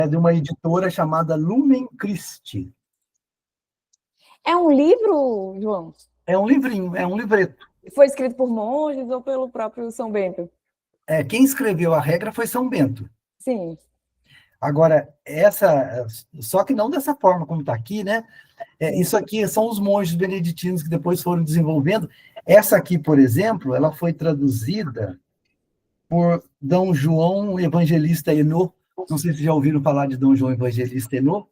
É de uma editora chamada Lumen Christi. É um livro, João? É um livrinho, é um livreto. Foi escrito por monges ou pelo próprio São Bento? Quem escreveu a regra foi São Bento. Sim. Agora, só que não dessa forma como está aqui, né? Isso aqui são os monges beneditinos que depois foram desenvolvendo. Essa aqui, por exemplo, ela foi traduzida por Dom João Evangelista Henô. Não sei se já ouviram falar de Dom João Evangelista Henô.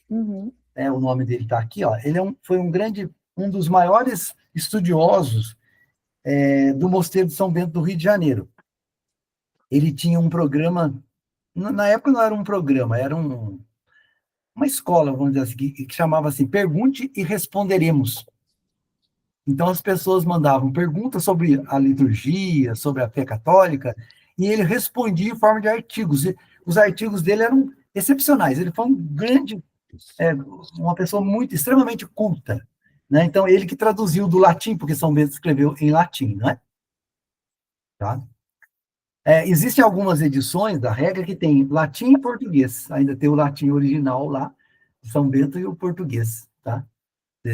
Uhum. O nome dele está aqui, ó. Ele foi um dos maiores estudiosos do Mosteiro de São Bento do Rio de Janeiro. Ele tinha um programa, na época não era um programa, era uma escola, vamos dizer assim, que chamava assim, Pergunte e Responderemos. Então as pessoas mandavam perguntas sobre a liturgia, sobre a fé católica, e ele respondia em forma de artigos. E os artigos dele eram excepcionais. Ele foi um grande, uma pessoa extremamente culta, né? Então ele que traduziu do latim, porque São Bento escreveu em latim, não é? Tá? Existem algumas edições da regra que tem latim e português. Ainda tem o latim original lá, de São Bento, e o português, tá?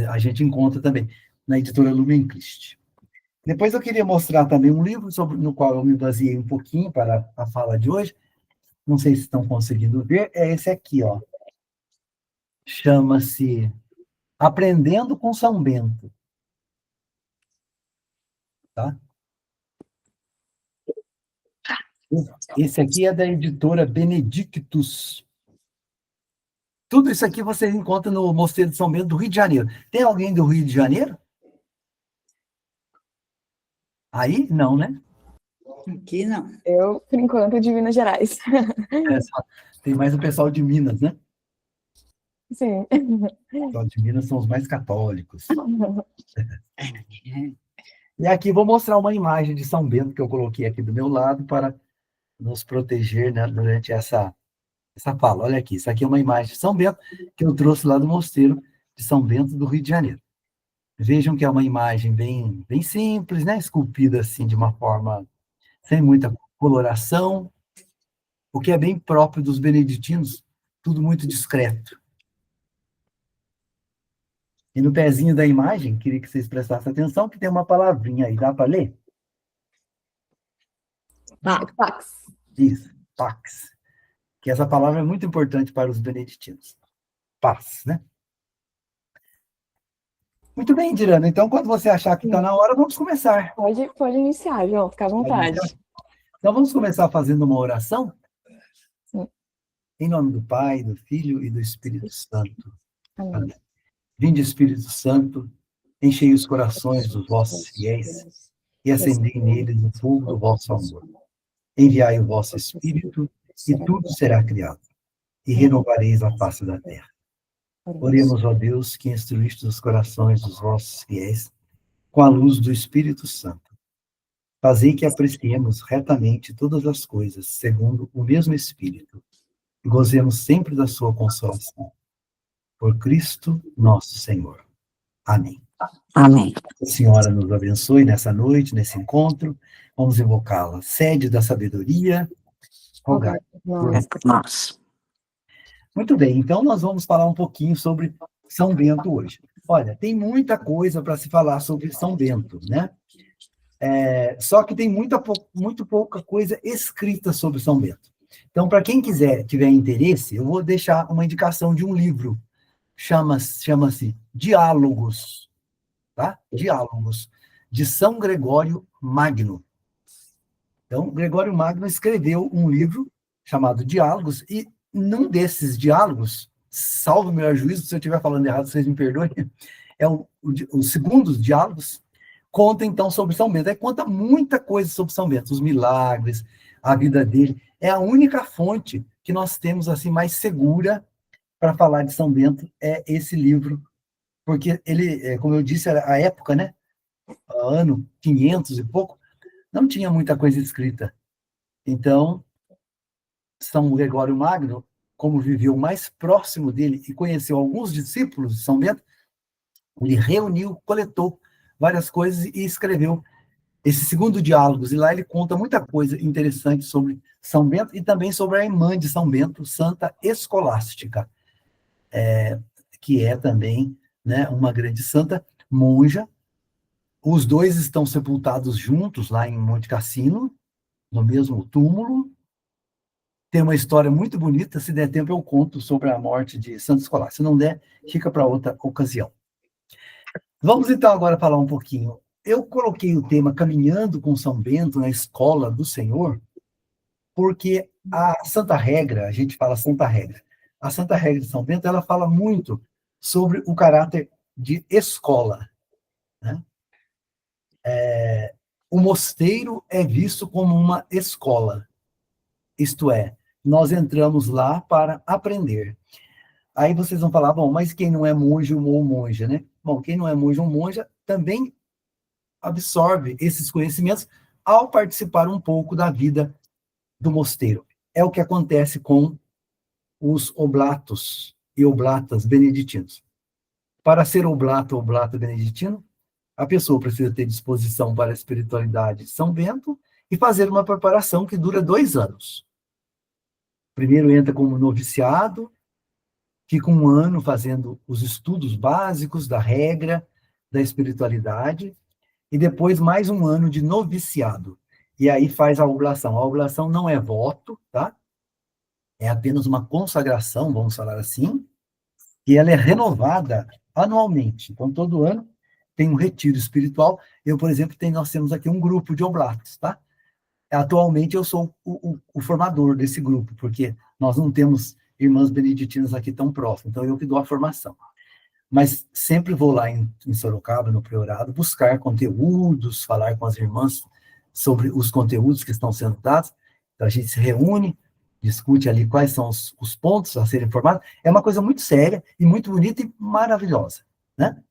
A gente encontra também na editora Lumen Christi. Depois eu queria mostrar também um livro no qual eu me baseei um pouquinho para a fala de hoje. Não sei se estão conseguindo ver. É esse aqui, ó. Chama-se Aprendendo com São Bento. Tá? Esse aqui é da editora Benedictus. Tudo isso aqui você encontra no Mosteiro de São Bento do Rio de Janeiro. Tem alguém do Rio de Janeiro? Aí? Não, né? Aqui não. Eu, por enquanto, de Minas Gerais. Tem mais o pessoal de Minas, né? Sim. O pessoal de Minas são os mais católicos. E aqui vou mostrar uma imagem de São Bento que eu coloquei aqui do meu lado para nos proteger, né, durante essa fala. Olha aqui, isso aqui é uma imagem de São Bento que eu trouxe lá do Mosteiro de São Bento do Rio de Janeiro. Vejam que é uma imagem bem, bem simples, né? Esculpida assim de uma forma sem muita coloração, o que é bem próprio dos beneditinos, tudo muito discreto. E no pezinho da imagem, queria que vocês prestassem atenção, que tem uma palavrinha aí, dá para ler? Pax. Isso, pax. Que essa palavra é muito importante para os beneditinos. Paz, né? Muito bem, Dirana. Então, quando você achar que está na hora, vamos começar. Pode iniciar, João. Fica à vontade. Então, vamos começar fazendo uma oração? Sim. Em nome do Pai, do Filho e do Espírito Santo. Amém. Amém. Vinde, Espírito Santo, enchei os corações dos vossos fiéis e acendei neles o fogo do vosso amor. Enviai o vosso Espírito e tudo será criado, e renovareis a face da terra. Oremos, ó Deus, que instruíste os corações dos vossos fiéis com a luz do Espírito Santo. Fazei que apreciemos retamente todas as coisas, segundo o mesmo Espírito, e gozemos sempre da sua consolação. Por Cristo nosso Senhor. Amém. Amém. A Senhora nos abençoe nessa noite, nesse encontro. Vamos invocá-la. Sede da sabedoria, rogai por nós. Muito bem, então nós vamos falar um pouquinho sobre São Bento hoje. Olha, tem muita coisa para se falar sobre São Bento, né? Só que tem muito pouca coisa escrita sobre São Bento. Então, para quem tiver interesse, eu vou deixar uma indicação de um livro. Chama-se Diálogos, tá? Diálogos, de São Gregório Magno. Então, Gregório Magno escreveu um livro chamado Diálogos, e num desses diálogos, salvo o meu juízo, se eu estiver falando errado, vocês me perdoem, o segundo dos diálogos, conta então sobre São Bento. Aí conta muita coisa sobre São Bento, os milagres, a vida dele. É a única fonte que nós temos assim mais segura para falar de São Bento, é esse livro, porque ele, como eu disse, era a época, né? Ano 500 e pouco, não tinha muita coisa escrita. Então, São Gregório Magno, como viveu mais próximo dele e conheceu alguns discípulos de São Bento, ele reuniu, coletou várias coisas e escreveu esse segundo Diálogos, e lá ele conta muita coisa interessante sobre São Bento e também sobre a irmã de São Bento, Santa Escolástica, que é também, né, uma grande santa monja. Os dois estão sepultados juntos lá em Monte Cassino, no mesmo túmulo. Tem uma história muito bonita, se der tempo eu conto sobre a morte de Santa Escolástica. Se não der, fica para outra ocasião. Vamos então agora falar um pouquinho. Eu coloquei o tema Caminhando com São Bento na Escola do Senhor, porque a Santa Regra, a gente fala Santa Regra, a Santa Regra de São Bento, ela fala muito sobre o caráter de escola, né? O mosteiro é visto como uma escola, isto é, nós entramos lá para aprender. Aí vocês vão falar, bom, mas quem não é monge ou monja, né? Bom, quem não é monge ou monja também absorve esses conhecimentos ao participar um pouco da vida do mosteiro. É o que acontece com os oblatos e oblatas beneditinos. Para ser oblato ou oblata beneditino, a pessoa precisa ter disposição para a espiritualidade de São Bento e fazer uma preparação que dura 2 anos. Primeiro entra como noviciado, fica 1 ano fazendo os estudos básicos da regra, da espiritualidade, e depois mais 1 ano de noviciado. E aí faz a oblação. A oblação não é voto, tá? É apenas uma consagração, vamos falar assim, e ela é renovada anualmente. Então, todo ano tem um retiro espiritual. Eu, por exemplo, nós temos aqui um grupo de oblatos, tá? Atualmente eu sou o formador desse grupo, porque nós não temos irmãs beneditinas aqui tão próximas, então eu que dou a formação. Mas sempre vou lá em Sorocaba, no Priorado, buscar conteúdos, falar com as irmãs sobre os conteúdos que estão sendo dados. Então, a gente se reúne, discute ali quais são os pontos a serem formados. É uma coisa muito séria e muito bonita e maravilhosa, né?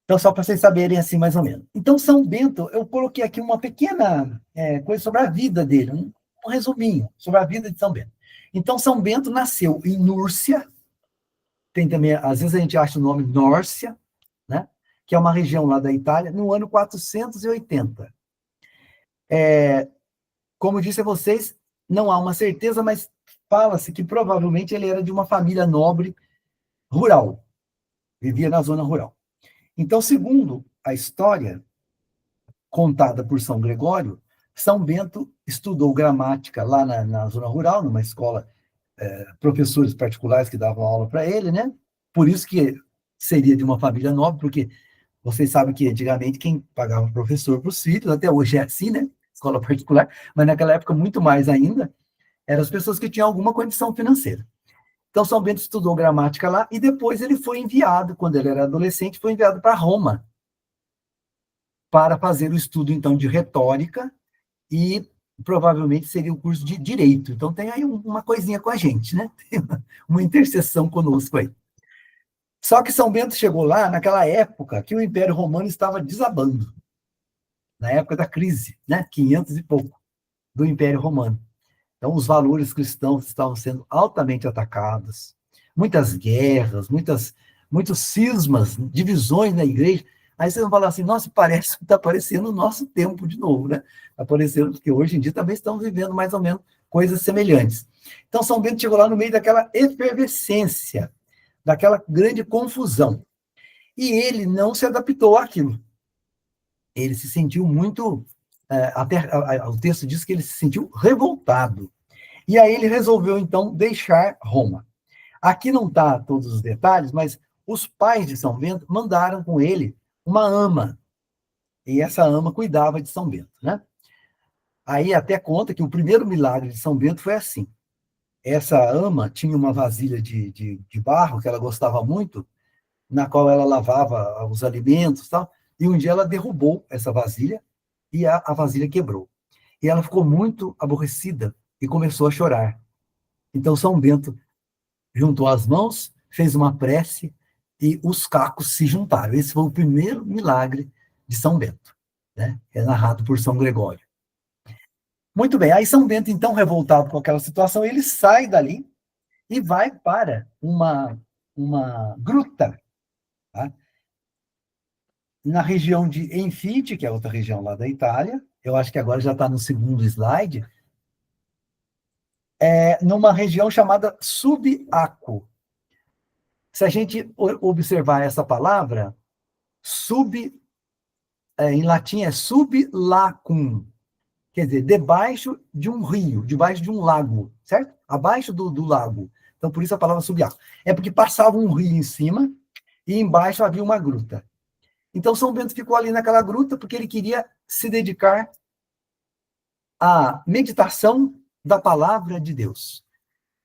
Então, só para vocês saberem assim, mais ou menos. Então, São Bento, eu coloquei aqui uma pequena coisa sobre a vida dele, um resuminho sobre a vida de São Bento. Então, São Bento nasceu em Núrcia, tem também, às vezes a gente acha o nome Nórcia, né? Que é uma região lá da Itália, no ano 480. Como disse a vocês, não há uma certeza, mas fala-se que provavelmente ele era de uma família nobre rural, vivia na zona rural. Então, segundo a história contada por São Gregório, São Bento estudou gramática lá na zona rural, numa escola, professores particulares que davam aula para ele, né? Por isso que seria de uma família nobre, porque vocês sabem que antigamente quem pagava professor para os filhos, até hoje é assim, né? Escola particular, mas naquela época muito mais ainda, eram as pessoas que tinham alguma condição financeira. Então, São Bento estudou gramática lá e depois ele foi enviado, quando ele era adolescente, foi enviado para Roma para fazer o estudo, então, de retórica e provavelmente seria o curso de direito. Então, tem aí uma coisinha com a gente, né? Tem uma interseção conosco aí. Só que São Bento chegou lá naquela época que o Império Romano estava desabando, na época da crise, né? 500 e pouco, do Império Romano. Então, os valores cristãos estavam sendo altamente atacados, muitas guerras, muitos cismas, divisões na igreja. Aí vocês vão falar assim, nossa, parece que está parecendo o nosso tempo de novo, né? Está parecendo que hoje em dia também estamos vivendo mais ou menos coisas semelhantes. Então, São Bento chegou lá no meio daquela efervescência, daquela grande confusão. E ele não se adaptou àquilo. Ele se sentiu muito... o texto diz que ele se sentiu revoltado. E aí ele resolveu, então, deixar Roma. Aqui não está todos os detalhes, mas os pais de São Bento mandaram com ele uma ama. E essa ama cuidava de São Bento, né? Aí até conta que o primeiro milagre de São Bento foi assim. Essa ama tinha uma vasilha de barro, que ela gostava muito, na qual ela lavava os alimentos e tal, e um dia ela derrubou essa vasilha e a vasilha quebrou. E ela ficou muito aborrecida e começou a chorar. Então São Bento juntou as mãos, fez uma prece e os cacos se juntaram. Esse foi o primeiro milagre de São Bento, né? É narrado por São Gregório. Muito bem, aí São Bento, então, revoltado com aquela situação, ele sai dali e vai para uma gruta, tá? na região de Enfite, que é outra região lá da Itália, eu acho que agora já está no segundo slide, numa região chamada Subiaco. Se a gente observar essa palavra, em latim é sublacum, quer dizer, debaixo de um rio, debaixo de um lago, certo? Abaixo do lago. Então, por isso a palavra subiaco. É porque passava um rio em cima e embaixo havia uma gruta. Então, São Bento ficou ali naquela gruta porque ele queria se dedicar à meditação da palavra de Deus.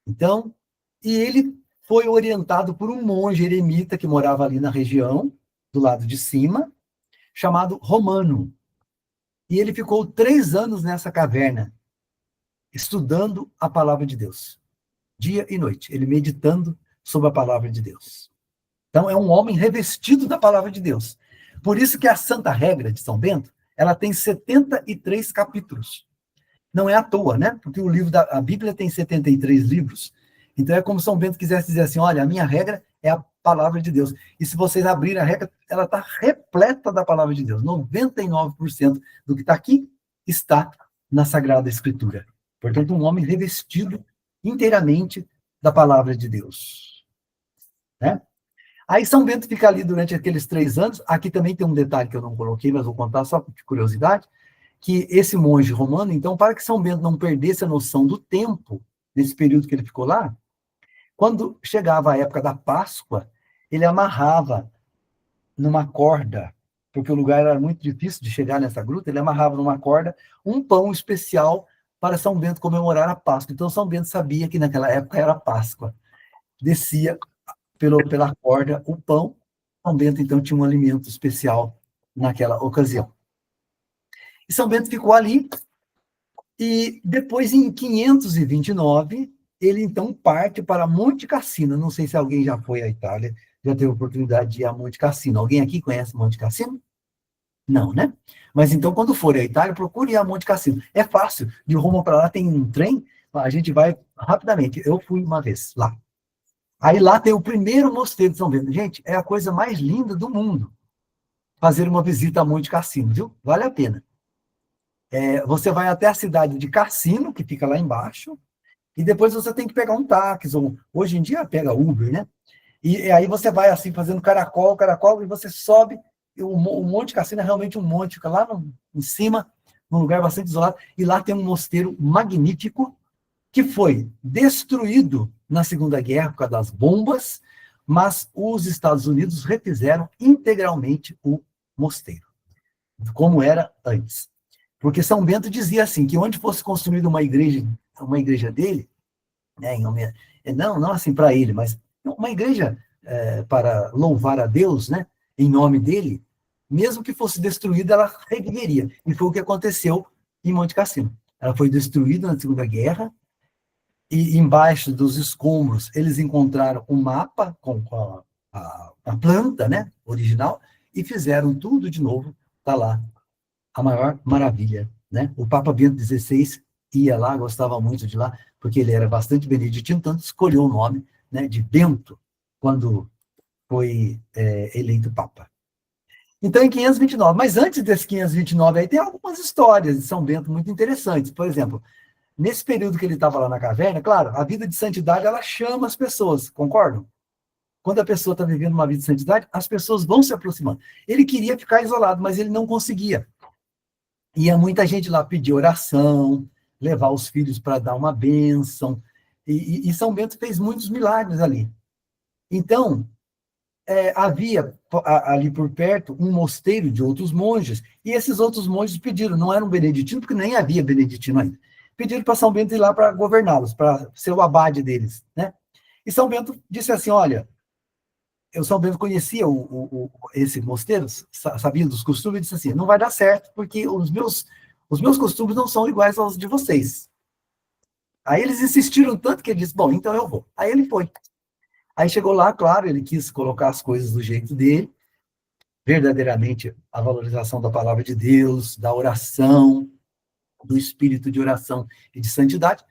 Então, e ele foi orientado por um monge eremita que morava ali na região, do lado de cima, chamado Romano. E ele ficou 3 anos nessa caverna, estudando a palavra de Deus, dia e noite, ele meditando sobre a palavra de Deus. Então, é um homem revestido da palavra de Deus. Por isso que a Santa Regra de São Bento, ela tem 73 capítulos. Não é à toa, né? Porque a Bíblia tem 73 livros. Então, é como São Bento quisesse dizer assim, olha, a minha regra é a palavra de Deus. E se vocês abrirem a regra, ela está repleta da palavra de Deus. 99% do que está aqui está na Sagrada Escritura. Portanto, um homem revestido inteiramente da palavra de Deus. Né? Aí São Bento fica ali durante aqueles 3 anos. Aqui também tem um detalhe que eu não coloquei, mas vou contar só por curiosidade, que esse monge romano, então, para que São Bento não perdesse a noção do tempo, nesse período que ele ficou lá, quando chegava a época da Páscoa, ele amarrava numa corda, porque o lugar era muito difícil de chegar nessa gruta, ele amarrava numa corda um pão especial para São Bento comemorar a Páscoa. Então, São Bento sabia que naquela época era Páscoa. Descia pela corda o pão, São Bento, então, tinha um alimento especial naquela ocasião. E São Bento ficou ali, e depois, em 529, ele, então, parte para Monte Cassino. Não sei se alguém já foi à Itália, já teve a oportunidade de ir a Monte Cassino. Alguém aqui conhece Monte Cassino? Não, né? Mas, então, quando for à Itália, procure ir a Monte Cassino. É fácil, de Roma para lá tem um trem, a gente vai rapidamente. Eu fui uma vez lá. Aí lá tem o primeiro mosteiro de São Bento. Gente, é a coisa mais linda do mundo fazer uma visita a Monte Cassino, viu? Vale a pena. Você vai até a cidade de Cassino, que fica lá embaixo, e depois você tem que pegar um táxi, ou hoje em dia pega Uber, né? E aí você vai assim, fazendo caracol, e você sobe, o Monte Cassino é realmente um monte, fica lá em cima, num lugar bastante isolado, e lá tem um mosteiro magnífico, que foi destruído na Segunda Guerra por causa das bombas, mas os Estados Unidos refizeram integralmente o mosteiro, como era antes. Porque São Bento dizia assim, que onde fosse construída uma igreja dele, né, não assim para ele, mas uma igreja para louvar a Deus, né, em nome dele, mesmo que fosse destruída, ela reviveria. E foi o que aconteceu em Monte Cassino. Ela foi destruída na Segunda Guerra, e embaixo dos escombros eles encontraram um mapa com a planta, né, original, e fizeram tudo de novo, está lá. A maior maravilha, né? O Papa Bento XVI ia lá, gostava muito de lá, porque ele era bastante beneditino, tanto escolheu o nome, né, de Bento, quando foi eleito Papa. Então, em 529, mas antes desse 529, aí tem algumas histórias de São Bento muito interessantes. Por exemplo, nesse período que ele estava lá na caverna, claro, a vida de santidade, ela chama as pessoas, concordam? Quando a pessoa está vivendo uma vida de santidade, as pessoas vão se aproximando. Ele queria ficar isolado, mas ele não conseguia. Ia muita gente lá pedir oração, levar os filhos para dar uma bênção, e São Bento fez muitos milagres ali. Então, havia ali por perto um mosteiro de outros monges, e esses outros monges pediram, não eram beneditinos, porque nem havia beneditino ainda, pediram para São Bento ir lá para governá-los, para ser o abade deles, né? E São Bento disse assim, olha, São Bento conhecia esse mosteiro, sabia dos costumes, e disse assim, não vai dar certo, porque os meus costumes não são iguais aos de vocês. Aí eles insistiram tanto que ele disse, bom, então eu vou. Aí ele foi. Aí chegou lá, claro, ele quis colocar as coisas do jeito dele, verdadeiramente a valorização da palavra de Deus, da oração, do espírito de oração e de santidade.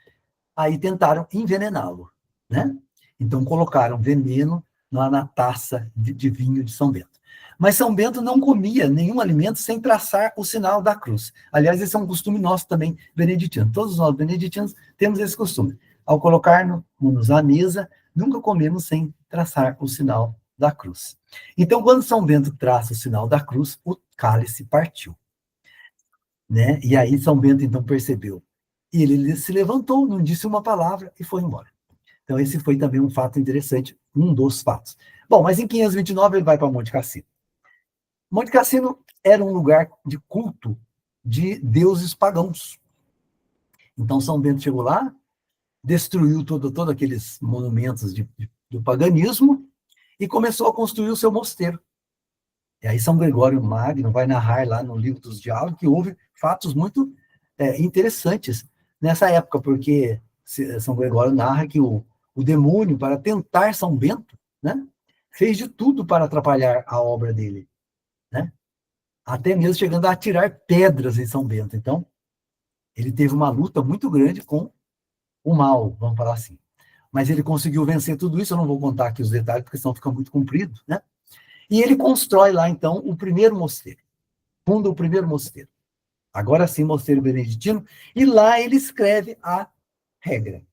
Aí tentaram envenená-lo, né? Então colocaram veneno na taça de vinho de São Bento. Mas São Bento não comia nenhum alimento sem traçar o sinal da cruz. Aliás, esse é um costume nosso também, beneditino. Todos nós, beneditinos, temos esse costume. Ao colocar-nos à mesa, nunca comemos sem traçar o sinal da cruz. Então, quando São Bento traça o sinal da cruz, o cálice partiu. Né? E aí São Bento, então, percebeu. E ele se levantou, não disse uma palavra e foi embora. Então, esse foi também um fato interessante, um dos fatos. Bom, mas em 529 ele vai para Monte Cassino. Monte Cassino era um lugar de culto de deuses pagãos. Então, São Bento chegou lá, destruiu todos aqueles monumentos do paganismo e começou a construir o seu mosteiro. E aí São Gregório Magno vai narrar lá no Livro dos Diálogos que houve fatos muito interessantes nessa época, porque São Gregório narra que o demônio, para tentar São Bento, né, fez de tudo para atrapalhar a obra dele. Né? Até mesmo chegando a atirar pedras em São Bento. Então, ele teve uma luta muito grande com o mal, vamos falar assim. Mas ele conseguiu vencer tudo isso, eu não vou contar aqui os detalhes, porque senão fica muito comprido, né? E ele constrói lá, então, o primeiro mosteiro. Funda o primeiro mosteiro. Agora sim, mosteiro beneditino. E lá ele escreve a regra.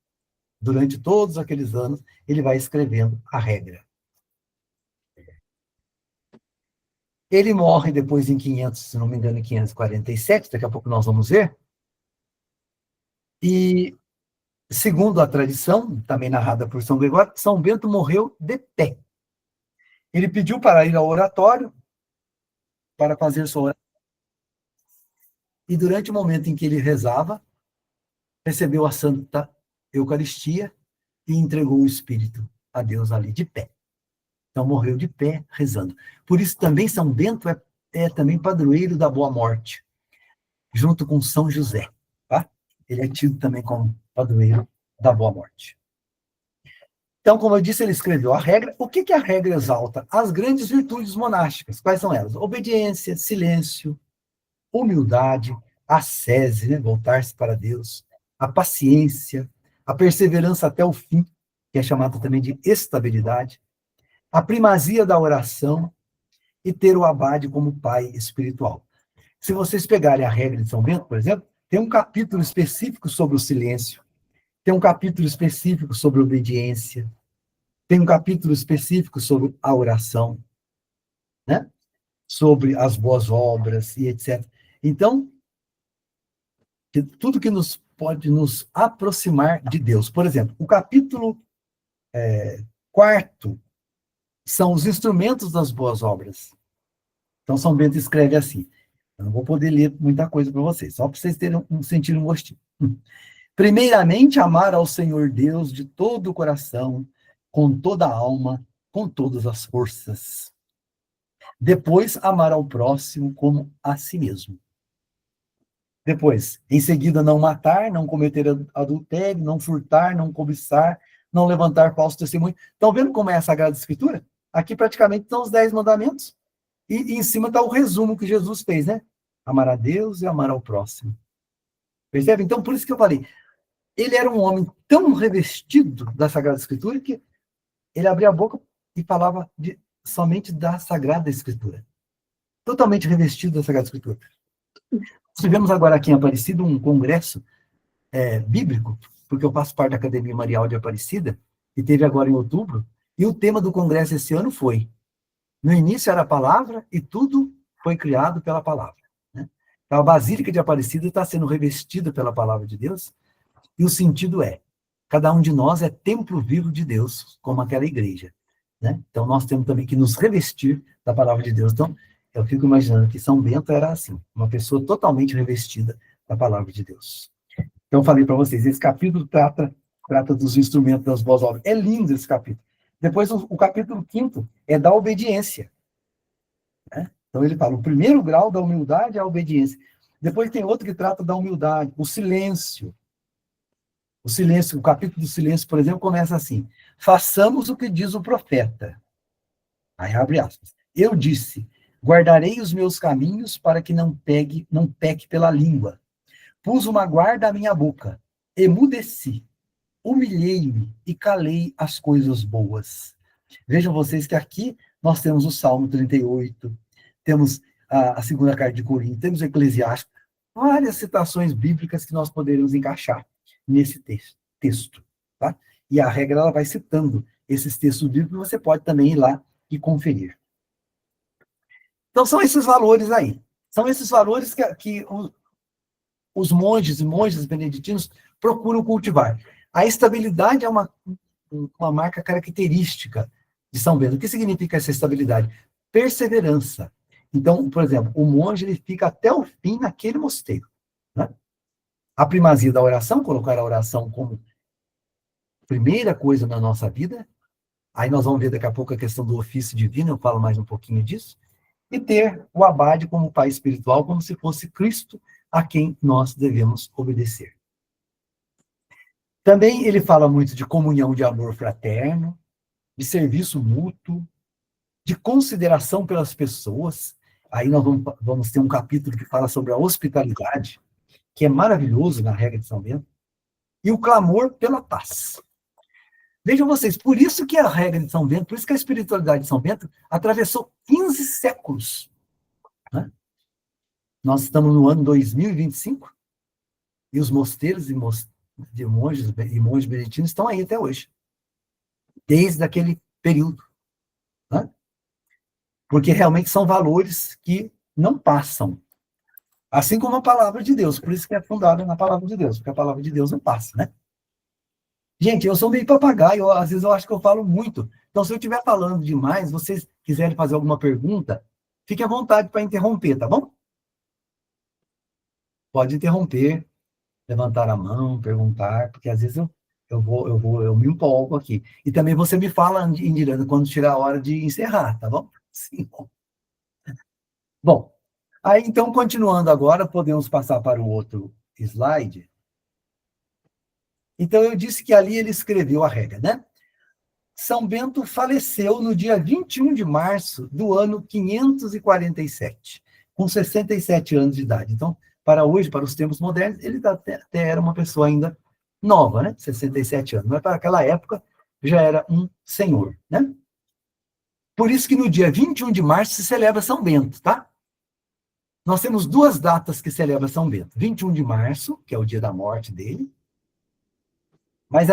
Durante todos aqueles anos, ele vai escrevendo a regra. Ele morre depois em 500, se não me engano, em 547, daqui a pouco nós vamos ver. E, segundo a tradição, também narrada por São Gregório, São Bento morreu de pé. Ele pediu para ir ao oratório, para fazer sua oração. E durante o momento em que ele rezava, recebeu a Santa Eucaristia e entregou o Espírito a Deus ali de pé. Então morreu de pé, rezando. Por isso também São Bento é também padroeiro da Boa Morte, junto com São José. Tá? Ele é tido também como padroeiro da Boa Morte. Então, como eu disse, ele escreveu a regra. O que a regra exalta? As grandes virtudes monásticas. Quais são elas? Obediência, silêncio, humildade, ascese, né? Voltar-se para Deus, a paciência, a perseverança até o fim, que é chamada também de estabilidade, a primazia da oração e ter o abade como pai espiritual. Se vocês pegarem a regra de São Bento, por exemplo, tem um capítulo específico sobre o silêncio, tem um capítulo específico sobre a obediência, tem um capítulo específico sobre a oração, né? Sobre as boas obras e etc. Então, tudo que pode nos aproximar de Deus. Por exemplo, o capítulo 4 são os instrumentos das boas obras. Então, São Bento escreve assim. Eu não vou poder ler muita coisa para vocês, só para vocês sentirem um gostinho. Primeiramente, amar ao Senhor Deus de todo o coração, com toda a alma, com todas as forças. Depois, amar ao próximo como a si mesmo. Depois, em seguida, não matar, não cometer adultério, não furtar, não cobiçar, não levantar falso testemunho. Estão vendo como é a Sagrada Escritura? Aqui praticamente estão os 10 mandamentos. E em cima está o resumo que Jesus fez, né? Amar a Deus e amar ao próximo. Percebe? Então, por isso que eu falei, ele era um homem tão revestido da Sagrada Escritura que ele abria a boca e falava somente da Sagrada Escritura. Totalmente revestido da Sagrada Escritura. Tivemos agora aqui em Aparecida um congresso bíblico, porque eu faço parte da Academia Marial de Aparecida, e teve agora em outubro, e o tema do congresso esse ano foi: no início era a palavra e tudo foi criado pela palavra. Né? Então, a Basílica de Aparecida está sendo revestida pela palavra de Deus, e o sentido é: cada um de nós é templo vivo de Deus, como aquela igreja. Né? Então, nós temos também que nos revestir da palavra de Deus. Então, eu fico imaginando que São Bento era assim, uma pessoa totalmente revestida da palavra de Deus. Então, eu falei para vocês, esse capítulo trata dos instrumentos das boas obras. É lindo esse capítulo. Depois, o capítulo 5º é da obediência. Né? Então, ele fala, o primeiro grau da humildade é a obediência. Depois tem outro que trata da humildade, o silêncio. O silêncio, o capítulo do silêncio, por exemplo, começa assim: façamos o que diz o profeta. Aí abre aspas. Eu disse: guardarei os meus caminhos para que não peque pela língua. Pus uma guarda à minha boca, emudeci, humilhei-me e calei as coisas boas. Vejam vocês que aqui nós temos o Salmo 38, temos a segunda carta de Coríntios, temos o Eclesiástico, várias citações bíblicas que nós poderíamos encaixar nesse texto. Tá? E a regra ela vai citando esses textos bíblicos, você pode também ir lá e conferir. Então, são esses valores aí. São esses valores que os monges e monjas beneditinos procuram cultivar. A estabilidade é uma marca característica de São Bento. O que significa essa estabilidade? Perseverança. Então, por exemplo, o monge ele fica até o fim naquele mosteiro. Né? A primazia da oração, colocar a oração como primeira coisa na nossa vida. Aí nós vamos ver daqui a pouco a questão do ofício divino, eu falo mais um pouquinho disso. E ter o abade como pai espiritual, como se fosse Cristo a quem nós devemos obedecer. Também ele fala muito de comunhão de amor fraterno, de serviço mútuo, de consideração pelas pessoas. Aí nós vamos ter um capítulo que fala sobre a hospitalidade, que é maravilhoso na regra de São Bento, e o clamor pela paz. Vejam vocês, por isso que a regra de São Bento, por isso que a espiritualidade de São Bento atravessou 15 séculos. Né? Nós estamos no ano 2025, e os mosteiros de monges e monges beneditinos estão aí até hoje. Desde aquele período. Né? Porque realmente são valores que não passam. Assim como a palavra de Deus, por isso que é fundada na palavra de Deus, porque a palavra de Deus não passa, né? Gente, eu sou meio papagaio, às vezes eu acho que eu falo muito. Então, se eu estiver falando demais, vocês quiserem fazer alguma pergunta, fique à vontade para interromper, tá bom? Pode interromper, levantar a mão, perguntar, porque às vezes eu me empolgo aqui. E também você me fala, Indirana, quando chegar a hora de encerrar, tá bom? Sim. Bom, aí então, continuando agora, podemos passar para o outro slide. Então, eu disse que ali ele escreveu a regra, né? São Bento faleceu no dia 21 de março do ano 547, com 67 anos de idade. Então, para hoje, para os tempos modernos, ele até era uma pessoa ainda nova, né? 67 anos. Mas para aquela época, já era um senhor, né? Por isso que no dia 21 de março se celebra São Bento, tá? Nós temos duas datas que celebra São Bento. 21 de março, que é o dia da morte dele, mas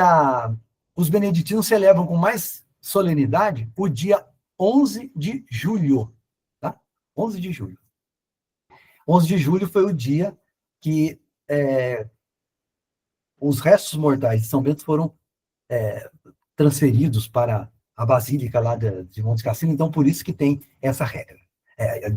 os beneditinos celebram com mais solenidade o dia 11 de julho. Tá? 11 de julho. 11 de julho foi o dia que os restos mortais de São Bento foram transferidos para a Basílica lá de Monte Cassino, então por isso que tem essa regra.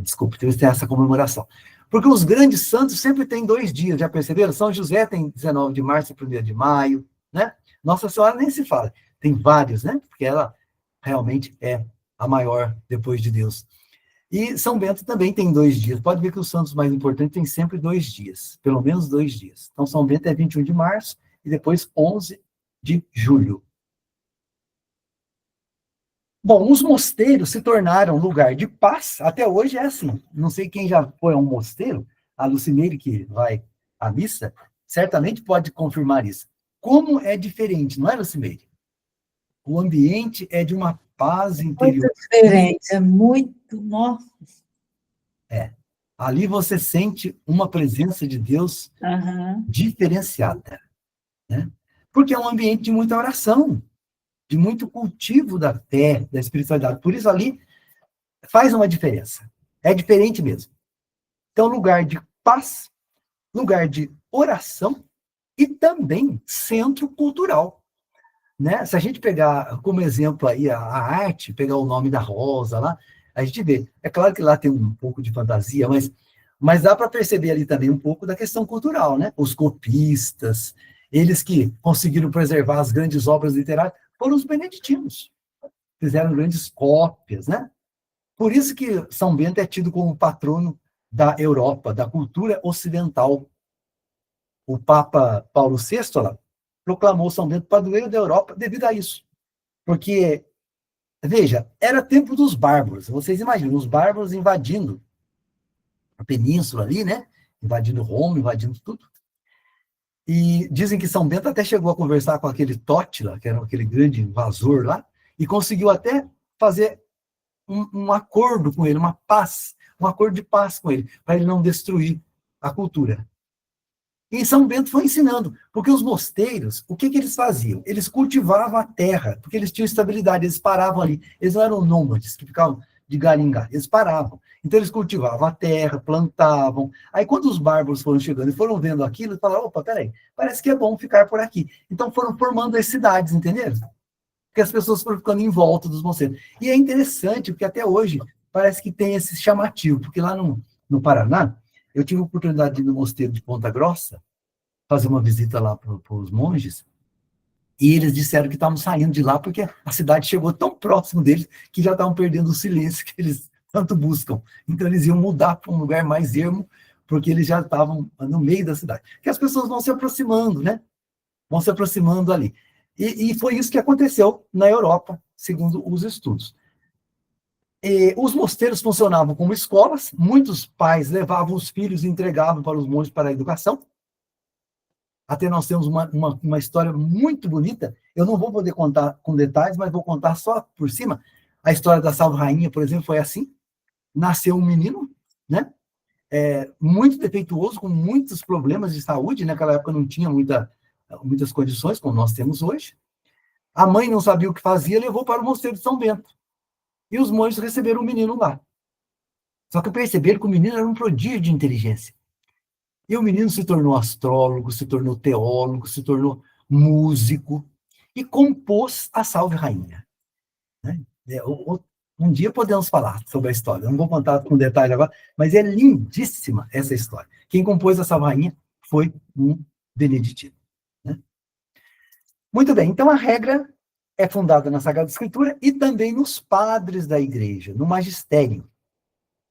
Desculpe, tem essa comemoração. Porque os grandes santos sempre têm 2 dias, já perceberam? São José tem 19 de março e 1º de maio, né? Nossa Senhora nem se fala. Tem vários, né? Porque ela realmente é a maior depois de Deus. E São Bento também tem 2 dias. Pode ver que os santos mais importantes têm sempre 2 dias. Pelo menos 2 dias. Então, São Bento é 21 de março e depois 11 de julho. Bom, os mosteiros se tornaram lugar de paz. Até hoje é assim. Não sei quem já foi a um mosteiro. A Lucineire, que vai à missa, certamente pode confirmar isso. Como é diferente, não é, Lucimeire? O ambiente é de uma paz interior. Muito diferente, é muito, nossa. Ali você sente uma presença de Deus diferenciada. Né? Porque é um ambiente de muita oração, de muito cultivo da fé, da espiritualidade. Por isso ali faz uma diferença. É diferente mesmo. Então, lugar de paz, lugar de oração, e também centro cultural. Né? Se a gente pegar como exemplo aí a arte, pegar o nome da Rosa lá, a gente vê. É claro que lá tem um pouco de fantasia, mas dá para perceber ali também um pouco da questão cultural, né? Os copistas, eles que conseguiram preservar as grandes obras literárias, foram os beneditinos. Fizeram grandes cópias, né? Por isso que São Bento é tido como patrono da Europa, da cultura ocidental. O Papa Paulo VI lá, proclamou São Bento padroeiro da Europa devido a isso. Porque, veja, era tempo dos bárbaros. Vocês imaginam, os bárbaros invadindo a península ali, né? Invadindo Roma, invadindo tudo. E dizem que São Bento até chegou a conversar com aquele Totila, que era aquele grande invasor lá, e conseguiu até fazer um acordo com ele, uma paz, um acordo de paz com ele, para ele não destruir a cultura. E São Bento foi ensinando, porque os mosteiros, o que eles faziam? Eles cultivavam a terra, porque eles tinham estabilidade, eles paravam ali, eles não eram nômades que ficavam de galho em galho, eles paravam. Então eles cultivavam a terra, plantavam. Aí quando os bárbaros foram chegando e foram vendo aquilo, eles falaram, opa, peraí, parece que é bom ficar por aqui. Então foram formando as cidades, entenderam? Porque as pessoas foram ficando em volta dos mosteiros. E é interessante, porque até hoje parece que tem esse chamativo, porque lá no Paraná, eu tive a oportunidade de ir no mosteiro de Ponta Grossa, fazer uma visita lá para os monges, e eles disseram que estavam saindo de lá porque a cidade chegou tão próximo deles que já estavam perdendo o silêncio que eles tanto buscam. Então eles iam mudar para um lugar mais ermo, porque eles já estavam no meio da cidade. Que as pessoas vão se aproximando, né? Vão se aproximando ali. E foi isso que aconteceu na Europa, segundo os estudos. E os mosteiros funcionavam como escolas, muitos pais levavam os filhos e entregavam para os monges para a educação. Até nós temos uma história muito bonita, eu não vou poder contar com detalhes, mas vou contar só por cima. A história da Salve Rainha, por exemplo, foi assim. Nasceu um menino, né? Muito defeituoso, com muitos problemas de saúde, naquela época não tinha muitas condições, como nós temos hoje. A mãe não sabia o que fazia, levou para o mosteiro de São Bento. E os monges receberam o menino lá. Só que perceberam que o menino era um prodígio de inteligência. E o menino se tornou astrólogo, se tornou teólogo, se tornou músico e compôs a Salve Rainha. Né? Um dia podemos falar sobre a história, eu não vou contar com detalhe agora, mas é lindíssima essa história. Quem compôs a Salve Rainha foi um beneditino. Né? Muito bem, então a regra é fundada na Sagrada Escritura e também nos padres da igreja, no magistério.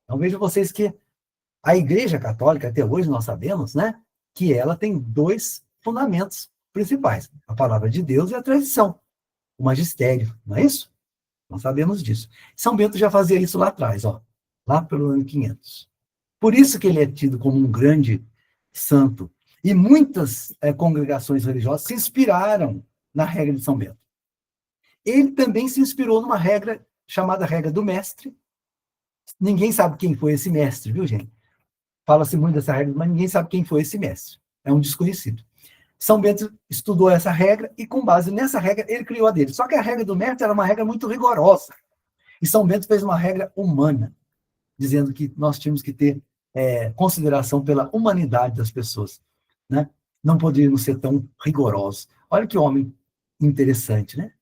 Então vejam vocês que a Igreja Católica, até hoje, nós sabemos, né, que ela tem dois fundamentos principais: a palavra de Deus e a tradição, o magistério, não é isso? Nós sabemos disso. São Bento já fazia isso lá atrás, lá pelo ano 500. Por isso que ele é tido como um grande santo. E muitas congregações religiosas se inspiraram na regra de São Bento. Ele também se inspirou numa regra chamada regra do mestre. Ninguém sabe quem foi esse mestre, viu, gente? Fala-se muito dessa regra, mas ninguém sabe quem foi esse mestre. É um desconhecido. São Bento estudou essa regra e, com base nessa regra, ele criou a dele. Só que a regra do mestre era uma regra muito rigorosa. E São Bento fez uma regra humana, dizendo que nós tínhamos que ter consideração pela humanidade das pessoas. Né? Não poderíamos ser tão rigorosos. Olha que homem interessante, né?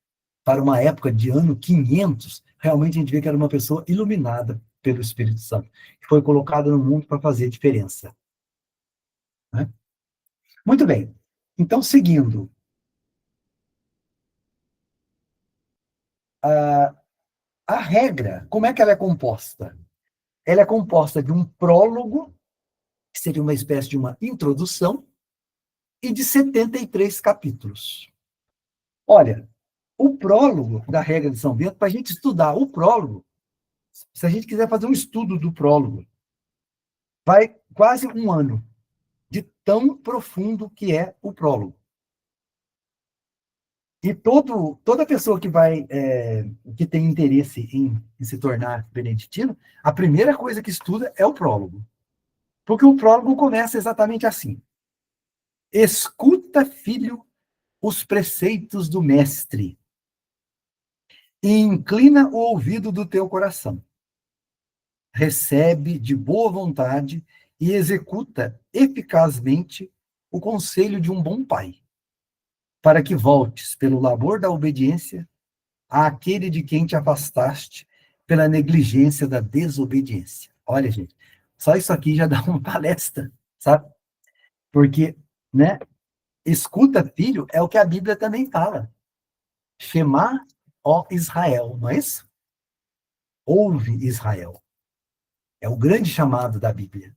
Para uma época de ano 500, realmente a gente vê que era uma pessoa iluminada pelo Espírito Santo, que foi colocada no mundo para fazer diferença. Né? Muito bem. Então, seguindo. A regra, como é que ela é composta? Ela é composta de um prólogo, que seria uma espécie de uma introdução, e de 73 capítulos. Olha, o prólogo da regra de São Bento, para a gente estudar o prólogo, se a gente quiser fazer um estudo do prólogo, vai quase um ano, de tão profundo que é o prólogo. E toda pessoa que tem interesse em se tornar beneditino, a primeira coisa que estuda é o prólogo. Porque o prólogo começa exatamente assim: escuta, filho, os preceitos do mestre, e inclina o ouvido do teu coração. Recebe de boa vontade e executa eficazmente o conselho de um bom pai, para que voltes pelo labor da obediência àquele de quem te afastaste pela negligência da desobediência. Olha, gente, só isso aqui já dá uma palestra, sabe? Porque, né, escuta, filho, é o que a Bíblia também fala. Shema, ó Israel, não é isso? Ouve, Israel. É o grande chamado da Bíblia.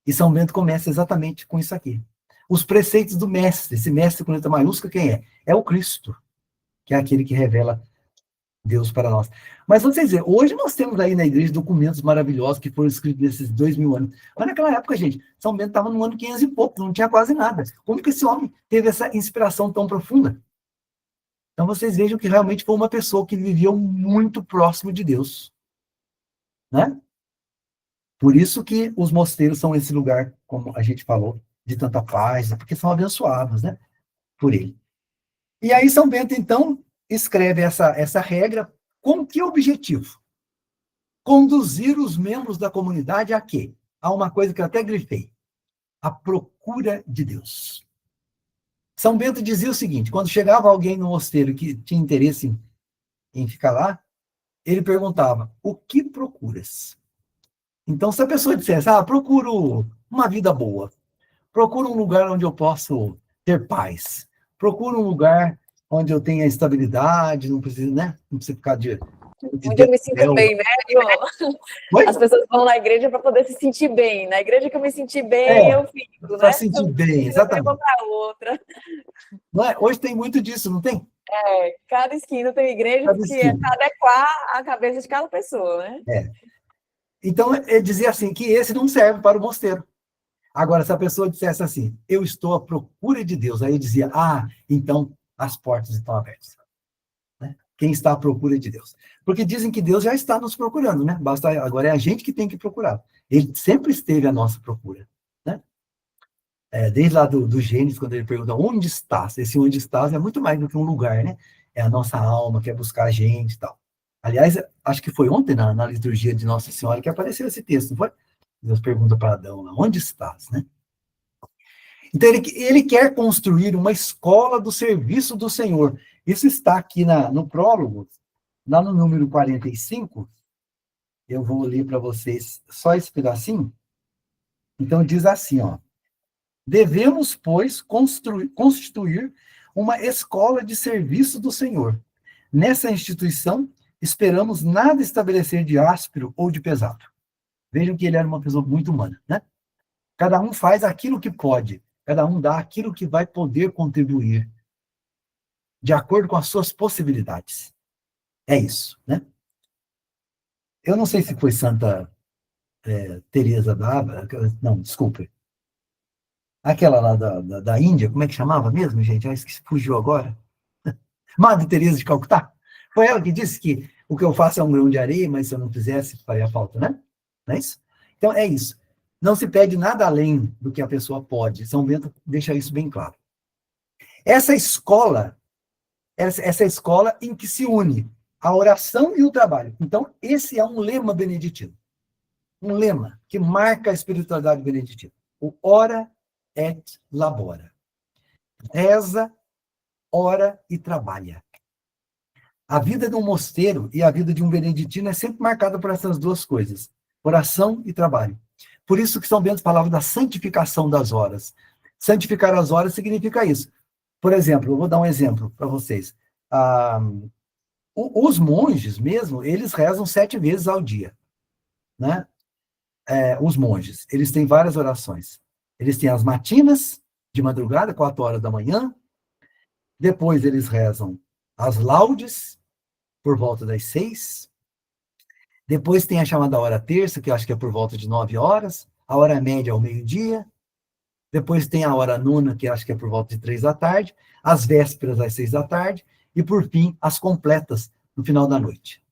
E São Bento começa exatamente com isso aqui. Os preceitos do mestre, esse mestre com letra maiúscula, quem é? É o Cristo, que é aquele que revela Deus para nós. Mas vocês veem, hoje nós temos aí na igreja documentos maravilhosos que foram escritos nesses 2000 anos. Mas naquela época, gente, São Bento estava no ano 500 e pouco, não tinha quase nada. Como que esse homem teve essa inspiração tão profunda? Então vocês vejam que realmente foi uma pessoa que viveu muito próximo de Deus. né? Por isso que os mosteiros são esse lugar, como a gente falou, de tanta paz, porque são abençoados, né? Por ele. E aí São Bento, então, escreve essa regra com que objetivo? Conduzir os membros da comunidade a quê? A uma coisa que eu até grifei, a procura de Deus. São Bento dizia o seguinte, quando chegava alguém no mosteiro que tinha interesse em ficar lá, ele perguntava, o que procuras? Então, se a pessoa dissesse, procuro uma vida boa, procuro um lugar onde eu posso ter paz, procuro um lugar onde eu tenha estabilidade, não preciso, né? Não precisa ficar de Onde eu me sinto bem, né? As pessoas vão na igreja para poder se sentir bem. Na igreja que eu me sentir bem, eu fico, né? Para sentir bem, exatamente. Eu vou para outra. Não é? Hoje tem muito disso, não tem? Cada esquina tem igreja que é para adequar a cabeça de cada pessoa, né? Então, ele dizia assim, que esse não serve para o mosteiro. Agora, se a pessoa dissesse assim, eu estou à procura de Deus, aí eu dizia, então as portas estão abertas. Né? Quem está à procura de Deus? Porque dizem que Deus já está nos procurando, né? Agora é a gente que tem que procurar. Ele sempre esteve à nossa procura. Né? Desde lá do Gênesis, quando ele pergunta onde estás? Esse onde estás é muito mais do que um lugar, né? É a nossa alma, quer buscar a gente e tal. Aliás, acho que foi ontem, na liturgia de Nossa Senhora, que apareceu esse texto, não foi? Deus pergunta para Adão, onde estás, né? Então, ele quer construir uma escola do serviço do Senhor. Isso está aqui no prólogo, lá no número 45. Eu vou ler para vocês só esse pedacinho. Então, diz assim, devemos, pois, constituir uma escola de serviço do Senhor. Nessa instituição, esperamos nada estabelecer de áspero ou de pesado. Vejam que ele era uma pessoa muito humana, né? Cada um faz aquilo que pode, cada um dá aquilo que vai poder contribuir, de acordo com as suas possibilidades. É isso, né? Eu não sei se foi Santa Teresa d'Ávila, não, desculpe. Aquela lá da Índia, como é que chamava mesmo, gente? Esqueci, fugiu agora. Madre Teresa de Calcutá. Foi ela que disse que o que eu faço é um grão de areia, mas se eu não fizesse, faria falta, né? Não é isso? Então, é isso. Não se pede nada além do que a pessoa pode. São Bento deixa isso bem claro. Essa escola em que se une a oração e o trabalho. Então, esse é um lema beneditino. Um lema que marca a espiritualidade beneditina. O ora et labora. Reza, ora e trabalha. A vida de um mosteiro e a vida de um beneditino é sempre marcada por essas duas coisas. Oração e trabalho. Por isso que São Bento falava da santificação das horas. Santificar as horas significa isso. Por exemplo, eu vou dar um exemplo para vocês. Os monges mesmo, eles rezam 7 vezes ao dia. Né? Os monges, eles têm várias orações. Eles têm as matinas, de madrugada, 4 horas da manhã. Depois eles rezam as laudes, por volta das 6. Depois tem a chamada hora terça, que eu acho que é por volta de 9 horas. A hora média ao meio-dia. Depois tem a hora nona, que eu acho que é por volta de 3 da tarde. As vésperas às 6 da tarde. E, por fim, as completas, no final da noite.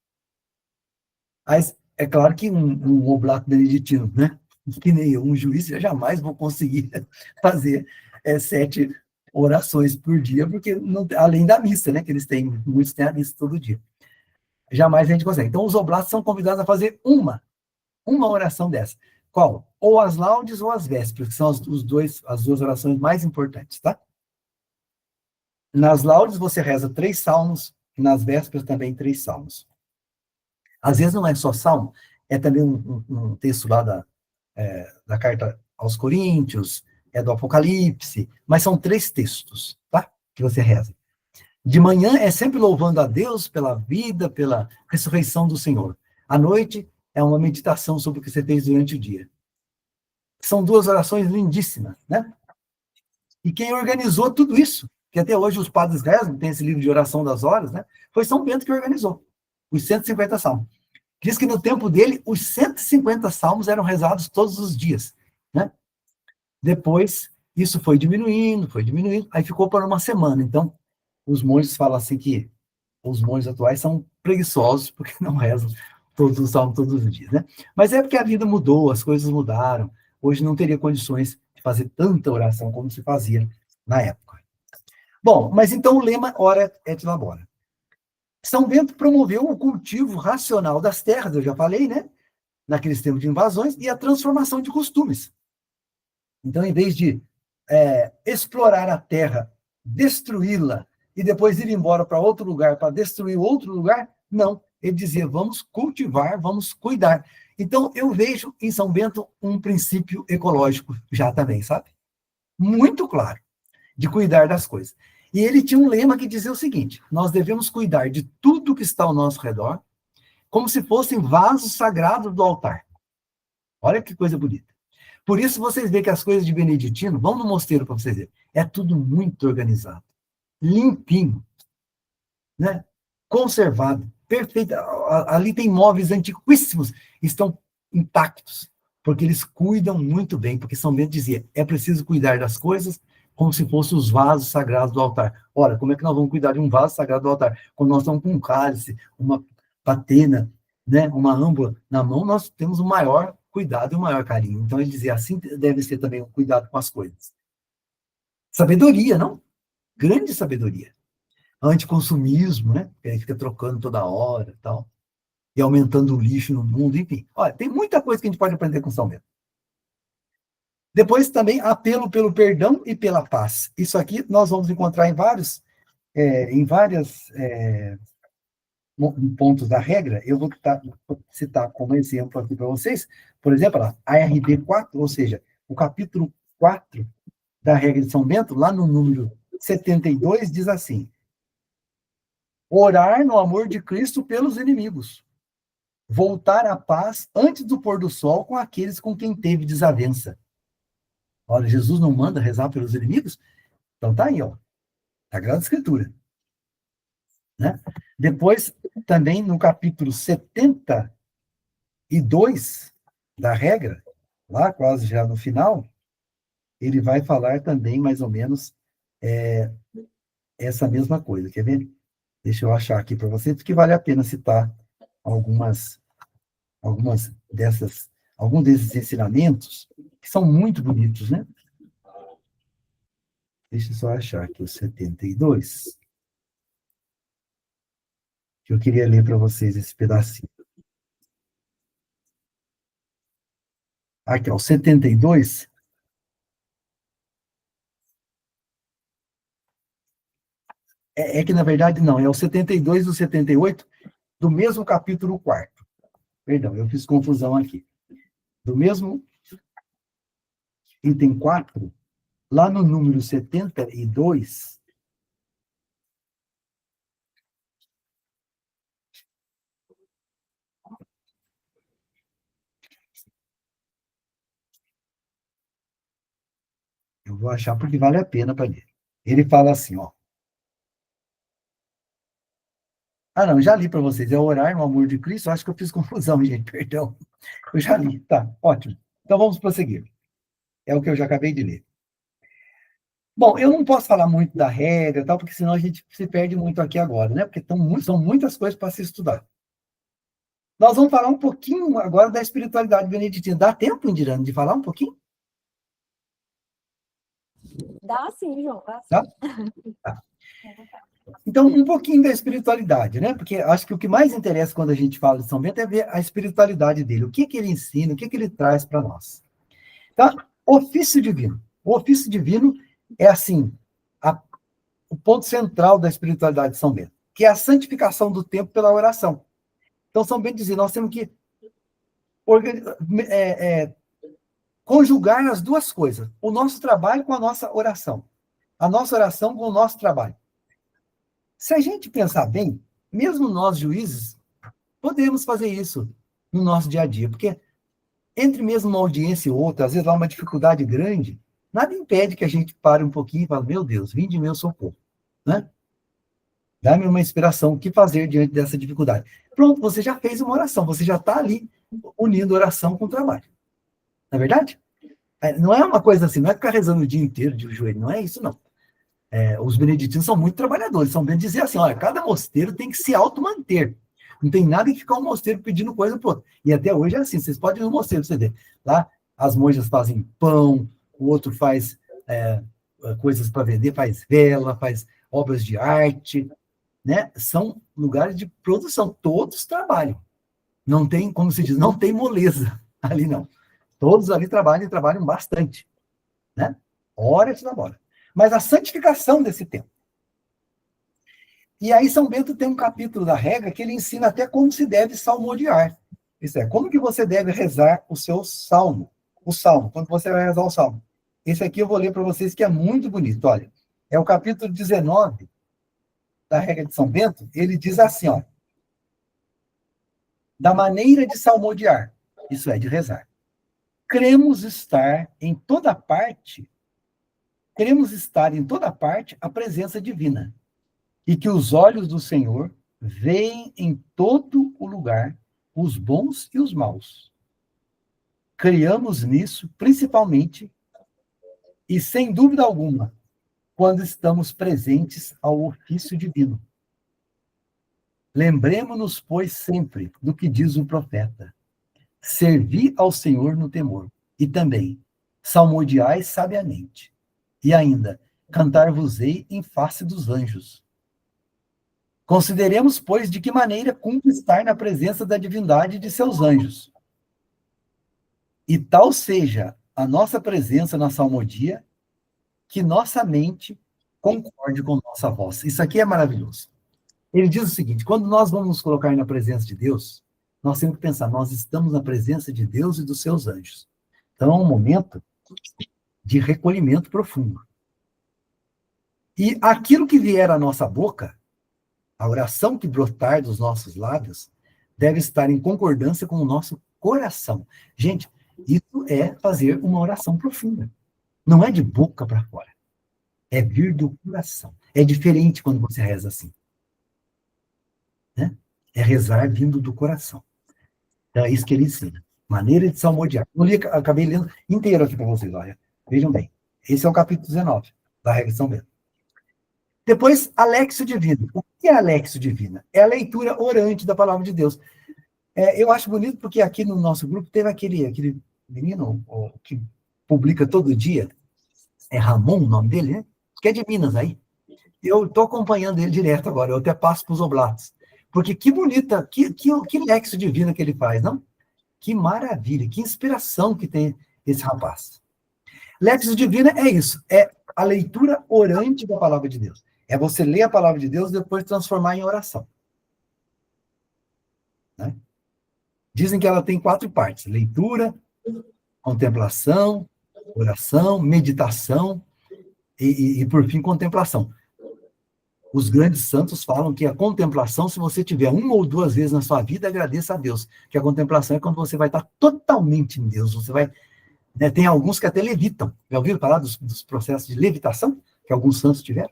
Mas é claro que um oblato beneditino, né? Que nem eu, um juiz, eu jamais vou conseguir fazer 7 orações por dia, porque não, além da missa, né? Que eles têm, muitos têm a missa todo dia. Jamais a gente consegue. Então, os oblatos são convidados a fazer uma oração dessa. Qual? Ou as laudes ou as vésperas, que são as duas orações mais importantes, tá? Nas laudes você reza 3 salmos, e nas vésperas também 3 salmos. Às vezes não é só salmo, é também um texto lá da carta aos Coríntios, é do Apocalipse, mas são 3 textos, tá? Que você reza. De manhã é sempre louvando a Deus pela vida, pela ressurreição do Senhor. À noite é uma meditação sobre o que você fez durante o dia. São 2 orações lindíssimas, né? E quem organizou tudo isso, que até hoje os padres rezam, tem esse livro de oração das horas, né? Foi São Bento que organizou, os 150 salmos. Diz que no tempo dele, os 150 salmos eram rezados todos os dias, né? Depois, isso foi diminuindo, aí ficou por uma semana. Então, os monges falam assim que os monges atuais são preguiçosos, porque não rezam todos os salmos, todos os dias, né? Mas é porque a vida mudou, as coisas mudaram. Hoje não teria condições de fazer tanta oração como se fazia na época. Bom, mas então o lema Ora et Labora. São Bento promoveu o cultivo racional das terras, eu já falei, né? Naqueles tempos de invasões, e a transformação de costumes. Então, em vez de explorar a terra, destruí-la, e depois ir embora para outro lugar, para destruir outro lugar, não. Ele dizia, vamos cultivar, vamos cuidar. Então, eu vejo em São Bento um princípio ecológico já também, sabe? Muito claro, de cuidar das coisas. E ele tinha um lema que dizia o seguinte, nós devemos cuidar de tudo que está ao nosso redor, como se fossem vasos sagrados do altar. Olha que coisa bonita. Por isso, vocês veem que as coisas de Beneditino, vão no mosteiro para vocês verem, é tudo muito organizado, limpinho, né? Conservado, perfeito. Ali tem móveis antiquíssimos, estão intactos, porque eles cuidam muito bem, porque São Bento dizia, é preciso cuidar das coisas como se fossem os vasos sagrados do altar. Ora, como é que nós vamos cuidar de um vaso sagrado do altar? Quando nós estamos com um cálice, uma patena, né, uma âmbula na mão, nós temos o maior cuidado e o maior carinho. Então, ele dizia, assim deve ser também o cuidado com as coisas. Sabedoria, não? Grande sabedoria. Anticonsumismo, né? Que a gente fica trocando toda hora e tal. E aumentando o lixo no mundo, enfim. Olha, tem muita coisa que a gente pode aprender com São Bento. Depois também, apelo pelo perdão e pela paz. Isso aqui nós vamos encontrar em vários pontos da regra. Eu vou citar como exemplo aqui para vocês, por exemplo, a ARB 4, ou seja, o capítulo 4 da regra de São Bento, lá no número 72, diz assim, orar no amor de Cristo pelos inimigos, voltar à paz antes do pôr do sol com aqueles com quem teve desavença. Olha, Jesus não manda rezar pelos inimigos? Então tá aí, ó, Sagrada Escritura. Né? Depois, também no capítulo 72 da regra, lá quase já no final, ele vai falar também mais ou menos essa mesma coisa. Quer ver? Deixa eu achar aqui para vocês, porque vale a pena citar alguns desses ensinamentos, que são muito bonitos, né? Deixa eu só achar aqui o 72. Que eu queria ler para vocês esse pedacinho. Aqui, ó, o 72. É que, na verdade, não, é o 72 e o 78 do mesmo capítulo 4º. Perdão, eu fiz confusão aqui. Do mesmo item 4, lá no número 72, eu vou achar porque vale a pena para ler. Ele fala assim, ó. Ah, não, já li para vocês. É orar no amor de Cristo. Acho que eu fiz confusão, gente, perdão. Eu já li, tá, ótimo. Então vamos prosseguir. É o que eu já acabei de ler. Bom, eu não posso falar muito da regra, tal, porque senão a gente se perde muito aqui agora, né? Porque são muitas coisas para se estudar. Nós vamos falar um pouquinho agora da espiritualidade beneditina. Dá tempo, Indirane, de falar um pouquinho? Dá sim, João. Dá? Tá. Então, um pouquinho da espiritualidade, né? Porque acho que o que mais interessa quando a gente fala de São Bento é ver a espiritualidade dele, o que ele ensina, o que ele traz para nós. Então, ofício divino. O ofício divino é, assim, o ponto central da espiritualidade de São Bento, que é a santificação do tempo pela oração. Então, São Bento dizia, nós temos que conjugar as duas coisas, o nosso trabalho com a nossa oração, a nossa oração com o nosso trabalho. Se a gente pensar bem, mesmo nós, juízes, podemos fazer isso no nosso dia a dia, porque entre mesmo uma audiência e outra, às vezes há uma dificuldade grande, nada impede que a gente pare um pouquinho e fale, meu Deus, vinde meu socorro, né? Dá-me uma inspiração, o que fazer diante dessa dificuldade? Pronto, você já fez uma oração, você já está ali unindo oração com trabalho. Não é verdade? Não é uma coisa assim, não é ficar rezando o dia inteiro de joelho, não é isso, não. Os beneditinos são muito trabalhadores. São Bento dizia assim, olha, cada mosteiro tem que se automanter. Não tem nada que ficar um mosteiro pedindo coisa pro outro. E até hoje é assim, vocês podem ir no mosteiro, você ver. Lá, as monjas fazem pão, o outro faz coisas para vender, faz vela, faz obras de arte, né? São lugares de produção, todos trabalham. Não tem, como se diz, não tem moleza ali, não. Todos ali trabalham e trabalham bastante, né? Horas na bola. Mas a santificação desse tempo. E aí São Bento tem um capítulo da regra que ele ensina até como se deve salmodiar. Isso é, como que você deve rezar o seu salmo. O salmo, quando você vai rezar o salmo. Esse aqui eu vou ler para vocês que é muito bonito, olha. É o capítulo 19 da regra de São Bento. Ele diz assim, ó. Da maneira de salmodiar, isso é, de rezar. Queremos estar em toda parte a presença divina, e que os olhos do Senhor veem em todo o lugar os bons e os maus. Criamos nisso, principalmente, e sem dúvida alguma, quando estamos presentes ao ofício divino. Lembremos-nos, pois, sempre do que diz o profeta. Servi ao Senhor no temor, e também salmodiai sabiamente. E ainda, cantar-vos-ei em face dos anjos. Consideremos, pois, de que maneira cumpre estar na presença da divindade de seus anjos. E tal seja a nossa presença na salmodia, que nossa mente concorde com nossa voz. Isso aqui é maravilhoso. Ele diz o seguinte, quando nós vamos nos colocar na presença de Deus, nós temos que pensar, nós estamos na presença de Deus e dos seus anjos. Então, é um momento de recolhimento profundo. E aquilo que vier à nossa boca, a oração que brotar dos nossos lábios, deve estar em concordância com o nosso coração. Gente, isso é fazer uma oração profunda. Não é de boca para fora. É vir do coração. É diferente quando você reza assim. Né? É rezar vindo do coração. É isso que ele ensina. Maneira de salmodiar. Eu acabei lendo inteiro aqui para vocês. Olha. Vejam bem. Esse é o capítulo 19 da regra de São Bento. Depois, Alexio Divino. O que é Alexio Divina? É a leitura orante da palavra de Deus. Eu acho bonito porque aqui no nosso grupo teve aquele menino que publica todo dia. É Ramon o nome dele, né? Que é de Minas aí. Eu estou acompanhando ele direto agora. Eu até passo para os oblatos. Porque que bonita, que Lexio Divina que ele faz, não? Que maravilha, que inspiração que tem esse rapaz. Lexio Divina é isso, é a leitura orante da palavra de Deus. É você ler a palavra de Deus e depois transformar em oração. Né? Dizem que ela tem 4 partes: leitura, contemplação, oração, meditação e por fim, contemplação. Os grandes santos falam que a contemplação, se você tiver 1 ou 2 vezes na sua vida, agradeça a Deus. Que a contemplação é quando você vai estar totalmente em Deus. Você vai... Né, tem alguns que até levitam. Já ouviram falar dos processos de levitação que alguns santos tiveram?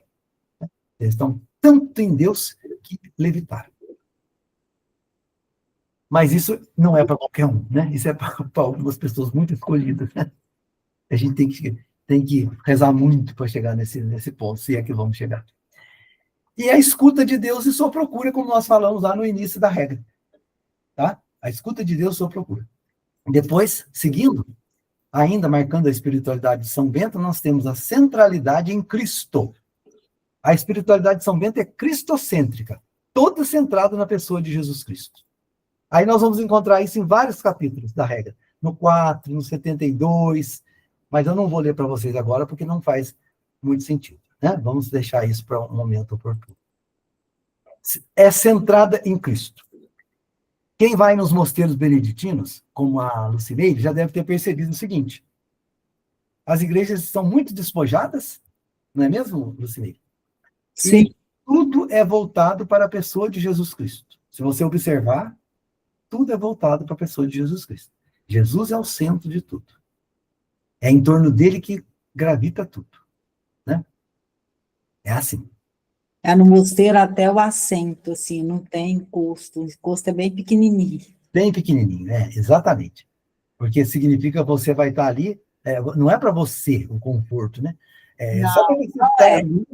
Eles estão tanto em Deus que levitaram. Mas isso não é para qualquer um, né? Isso é para algumas pessoas muito escolhidas. Né? A gente tem que rezar muito para chegar nesse ponto, se é que vamos chegar. E a escuta de Deus e sua procura, como nós falamos lá no início da regra. Tá? A escuta de Deus e sua procura. Depois, seguindo, ainda marcando a espiritualidade de São Bento, nós temos a centralidade em Cristo. A espiritualidade de São Bento é cristocêntrica, toda centrada na pessoa de Jesus Cristo. Aí nós vamos encontrar isso em vários capítulos da regra. No 4, no 72, mas eu não vou ler para vocês agora, porque não faz muito sentido. Né? Vamos deixar isso para um momento oportuno. É centrada em Cristo. Quem vai nos mosteiros beneditinos, como a Lucineide, já deve ter percebido o seguinte. As igrejas estão muito despojadas, não é mesmo, Lucineide? Sim. E tudo é voltado para a pessoa de Jesus Cristo. Se você observar, tudo é voltado para a pessoa de Jesus Cristo. Jesus é o centro de tudo. É em torno dele que gravita tudo. Né? É assim. É no mosteiro até o assento, assim, não tem encosto. O encosto é bem pequenininho. Bem pequenininho, exatamente. Porque significa que você vai estar ali, não é para você o conforto, né? Não, só para você estar ali,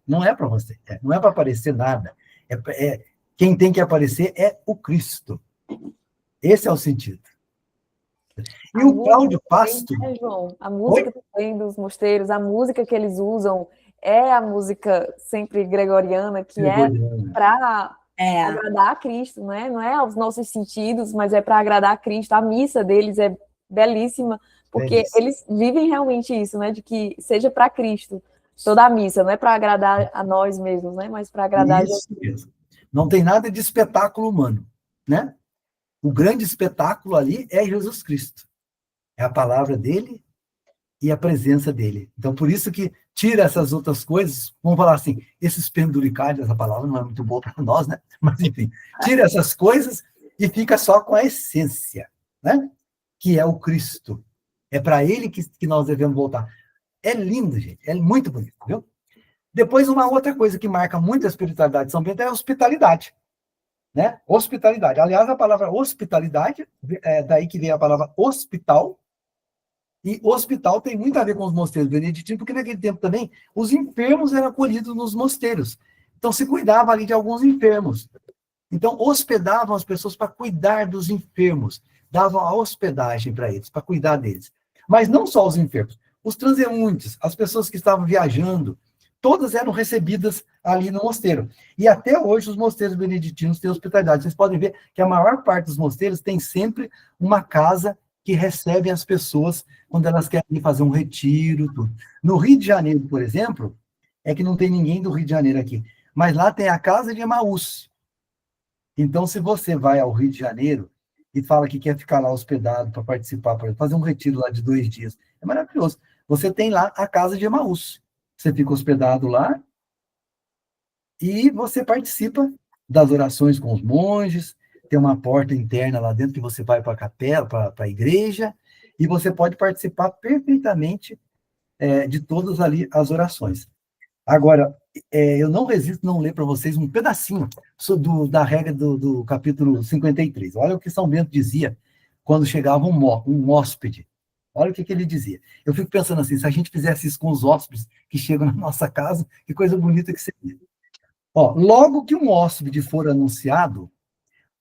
não é para você, não é para aparecer nada. Quem tem que aparecer é o Cristo. Esse é o sentido. E o Cláudio Pasto... Né, João? A música também dos mosteiros, a música que eles usam é a música sempre gregoriana, que é para agradar a Cristo, né? Não é aos nossos sentidos, mas é para agradar a Cristo. A missa deles é belíssima, porque eles vivem realmente isso, né? De que seja para Cristo toda a missa, não é para agradar a nós mesmos, né? Mas para agradar a Jesus. Isso. Não tem nada de espetáculo humano, né? O grande espetáculo ali é Jesus Cristo. É a palavra dele e a presença dele. Então, por isso que tira essas outras coisas, vamos falar assim, esses penduricalhos, essa palavra não é muito boa para nós, né? Mas, enfim, tira essas coisas e fica só com a essência, né? Que é o Cristo. É para ele que nós devemos voltar. É lindo, gente. É muito bonito, viu? Depois, uma outra coisa que marca muito a espiritualidade de São Bento é a hospitalidade. Né? Hospitalidade. Aliás, a palavra hospitalidade, é daí que vem a palavra hospital, e hospital tem muito a ver com os mosteiros beneditinos, porque naquele tempo também os enfermos eram acolhidos nos mosteiros. Então, se cuidava ali de alguns enfermos. Então, hospedavam as pessoas para cuidar dos enfermos, davam a hospedagem para eles, para cuidar deles. Mas não só os enfermos, os transeuntes, as pessoas que estavam viajando, todas eram recebidas ali no mosteiro. E até hoje os mosteiros beneditinos têm hospitalidade. Vocês podem ver que a maior parte dos mosteiros tem sempre uma casa que recebe as pessoas quando elas querem ir fazer um retiro, tudo. No Rio de Janeiro, por exemplo, é que não tem ninguém do Rio de Janeiro aqui, mas lá tem a casa de Emaús. Então, se você vai ao Rio de Janeiro e fala que quer ficar lá hospedado para participar, para fazer um retiro lá de 2 dias, é maravilhoso. Você tem lá a casa de Emaús. Você fica hospedado lá e você participa das orações com os monges, tem uma porta interna lá dentro que você vai para a capela, para a igreja, e você pode participar perfeitamente de todas ali as orações. Agora, eu não resisto não ler para vocês um pedacinho da regra do capítulo 53. Olha o que São Bento dizia quando chegava um hóspede. Olha o que ele dizia. Eu fico pensando assim, se a gente fizesse isso com os hóspedes que chegam na nossa casa, que coisa bonita que seria. Logo que um hóspede for anunciado,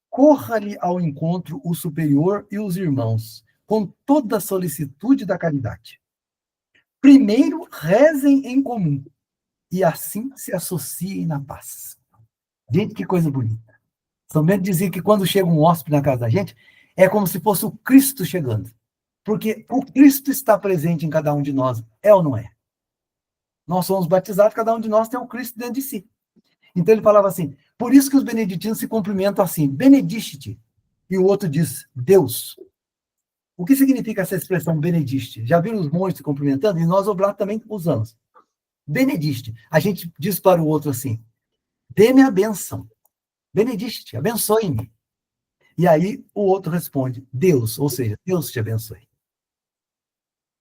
corra-lhe ao encontro o superior e os irmãos, com toda a solicitude da caridade. Primeiro, rezem em comum, e assim se associem na paz. Gente, que coisa bonita. São Bento dizia que quando chega um hóspede na casa da gente, é como se fosse o Cristo chegando. Porque o Cristo está presente em cada um de nós, é ou não é? Nós somos batizados, cada um de nós tem o Cristo dentro de si. Então ele falava assim, por isso que os beneditinos se cumprimentam assim, benedicite, e o outro diz, Deus. O que significa essa expressão benedicite? Já viram os monges se cumprimentando? E nós oblatos também usamos. Benedicite. A gente diz para o outro assim, dê-me a bênção. Benedicite, abençoe-me. E aí o outro responde, Deus, ou seja, Deus te abençoe.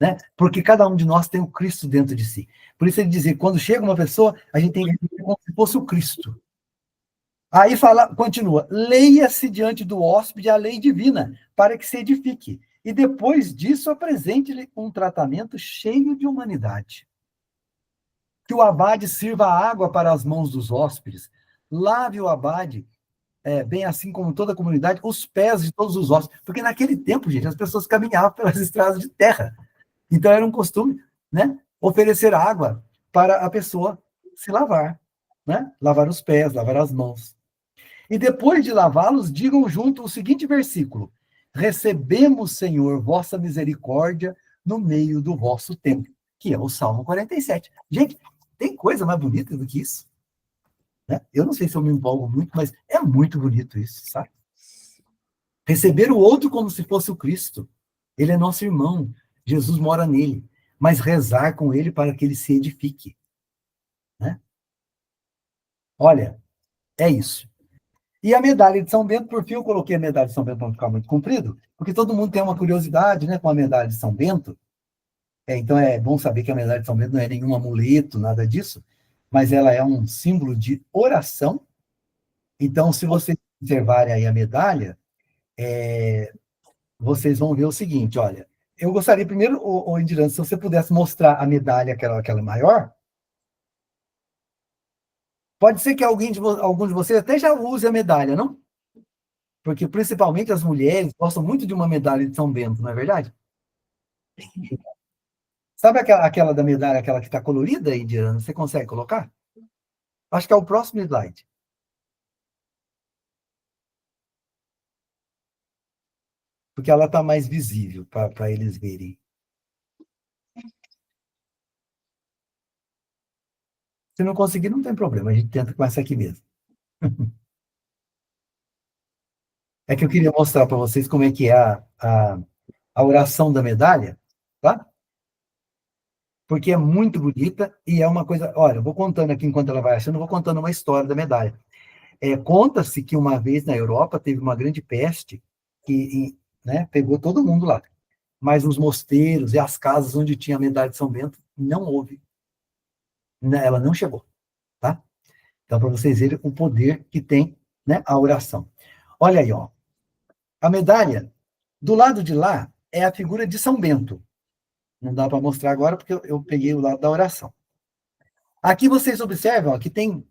Né? Porque cada um de nós tem o Cristo dentro de si. Por isso ele dizia, quando chega uma pessoa, a gente tem que ver como se fosse o Cristo. Aí continua, leia-se diante do hóspede a lei divina, para que se edifique. E depois disso, apresente-lhe um tratamento cheio de humanidade. Que o abade sirva água para as mãos dos hóspedes, lave o abade, bem assim como toda a comunidade, os pés de todos os hóspedes. Porque naquele tempo, gente, as pessoas caminhavam pelas estradas de terra. Então era um costume, né, oferecer água para a pessoa se lavar, né? Lavar os pés, lavar as mãos. E depois de lavá-los, digam junto o seguinte versículo: recebemos, Senhor, vossa misericórdia no meio do vosso templo, que é o Salmo 47. Gente, tem coisa mais bonita do que isso? Né? Eu não sei se eu me empolgo muito, mas é muito bonito isso, sabe? Receber o outro como se fosse o Cristo. Ele é nosso irmão. Jesus mora nele, mas rezar com ele para que ele se edifique. Né? Olha, é isso. E a medalha de São Bento, por fim, eu coloquei a medalha de São Bento para não ficar muito comprido, porque todo mundo tem uma curiosidade, né, com a medalha de São Bento. Então é bom saber que a medalha de São Bento não é nenhum amuleto, nada disso, mas ela é um símbolo de oração. Então, se vocês observarem aí a medalha, vocês vão ver o seguinte, olha, eu gostaria primeiro, Indiran, se você pudesse mostrar a medalha, aquela maior. Pode ser que algum de vocês até já use a medalha, não? Porque, principalmente, as mulheres gostam muito de uma medalha de São Bento, não é verdade? Sabe aquela da medalha, aquela que está colorida aí, Diana? Você consegue colocar? Acho que é o próximo slide. Porque ela está mais visível para eles verem. Se não conseguir, não tem problema. A gente tenta com essa aqui mesmo. É que eu queria mostrar para vocês como é que é a oração da medalha, tá? Porque é muito bonita e é uma coisa... Olha, eu vou contando aqui enquanto ela vai achando, eu vou contando uma história da medalha. Conta-se que uma vez na Europa teve uma grande peste que, né, pegou todo mundo lá. Mas os mosteiros e as casas onde tinha a medalha de São Bento, não houve. Ela não chegou, tá? Então, para vocês verem o poder que tem, né, a oração. Olha aí, ó. A medalha, do lado de lá, é a figura de São Bento. Não dá para mostrar agora, porque eu peguei o lado da oração. Aqui vocês observam, ó, que tem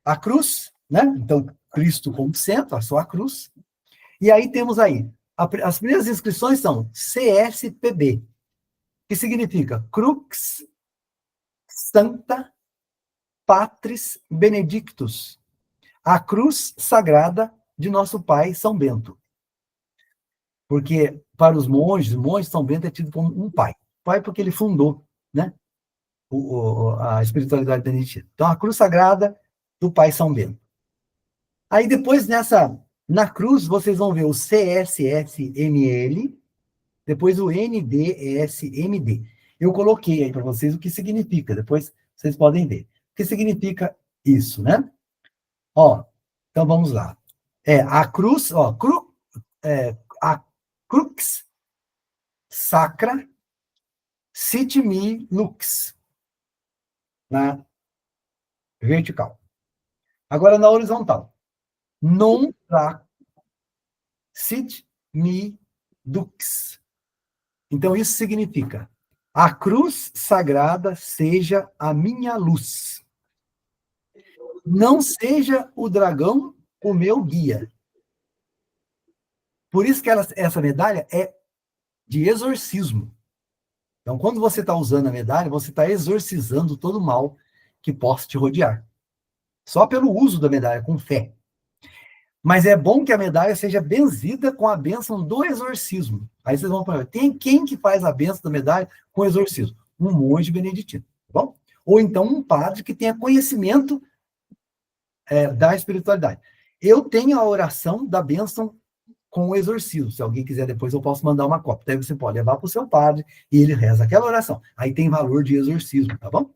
a cruz, né? Então, Cristo como centro, a sua cruz. E aí temos aí, as primeiras inscrições são CSPB, que significa Crux Sancta Patris Benedictus, a cruz sagrada de nosso pai São Bento. Porque para os monges São Bento é tido como um pai. Pai porque ele fundou, né, a espiritualidade beneditina. Então, a cruz sagrada do pai São Bento. Aí depois, na cruz, vocês vão ver o CSSML, depois o NDSMD. Eu coloquei aí para vocês o que significa, depois vocês podem ver. O que significa isso, né? Ó, então vamos lá. A cruz, ó, a crux sacra sit mi lux, na vertical. Agora na horizontal. Non tra sit mi dux. Então isso significa: a cruz sagrada seja a minha luz. Não seja o dragão o meu guia. Por isso que essa medalha é de exorcismo. Então, quando você está usando a medalha, você está exorcizando todo o mal que possa te rodear. Só pelo uso da medalha, com fé. Mas é bom que a medalha seja benzida com a bênção do exorcismo. Aí vocês vão falar, tem quem que faz a bênção da medalha com exorcismo? Um monge beneditino, tá bom? Ou então um padre que tenha conhecimento da espiritualidade. Eu tenho a oração da bênção com o exorcismo. Se alguém quiser, depois eu posso mandar uma cópia. Daí você pode levar para o seu padre e ele reza aquela oração. Aí tem valor de exorcismo, tá bom?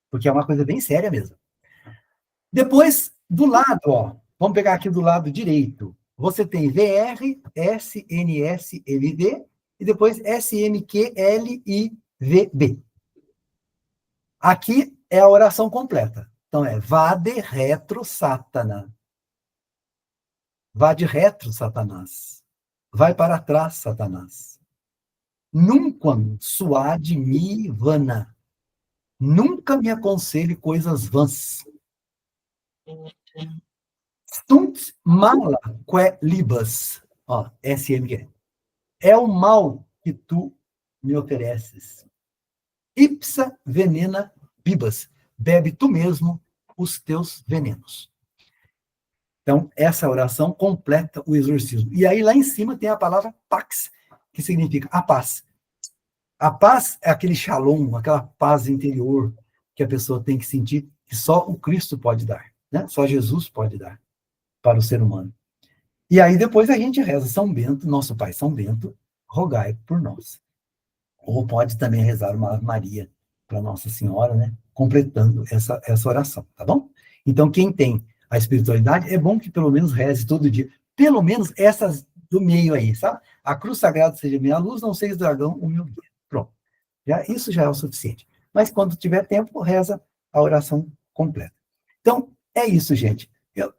Porque é uma coisa bem séria mesmo. Depois, do lado, ó, vamos pegar aqui do lado direito. Você tem VR, SNSMD e depois SMQLIVB. Aqui é a oração completa. Então é Vade retro Satana. Vá de retro, Satanás. Vai para trás, Satanás. Nunquam suade mi vana. Nunca me aconselhe coisas vãs. Stunt mala que libas. Ó, SMG. É o mal que tu me ofereces. Ipsa venena bibas. Bebe tu mesmo os teus venenos. Então, essa oração completa o exorcismo. E aí, lá em cima, tem a palavra pax, que significa a paz. A paz é aquele shalom, aquela paz interior que a pessoa tem que sentir, que só o Cristo pode dar, né? Só Jesus pode dar para o ser humano. E aí, depois a gente reza São Bento, nosso Pai São Bento, rogai por nós. Ou pode também rezar uma Ave Maria para Nossa Senhora, né? Completando essa oração, tá bom? Então, quem tem a espiritualidade, é bom que pelo menos reze todo dia. Pelo menos essas do meio aí, sabe? A cruz sagrada seja minha luz, não seja o dragão o meu guia. Pronto. Isso já é o suficiente. Mas quando tiver tempo, reza a oração completa. Então, é isso, gente. Eu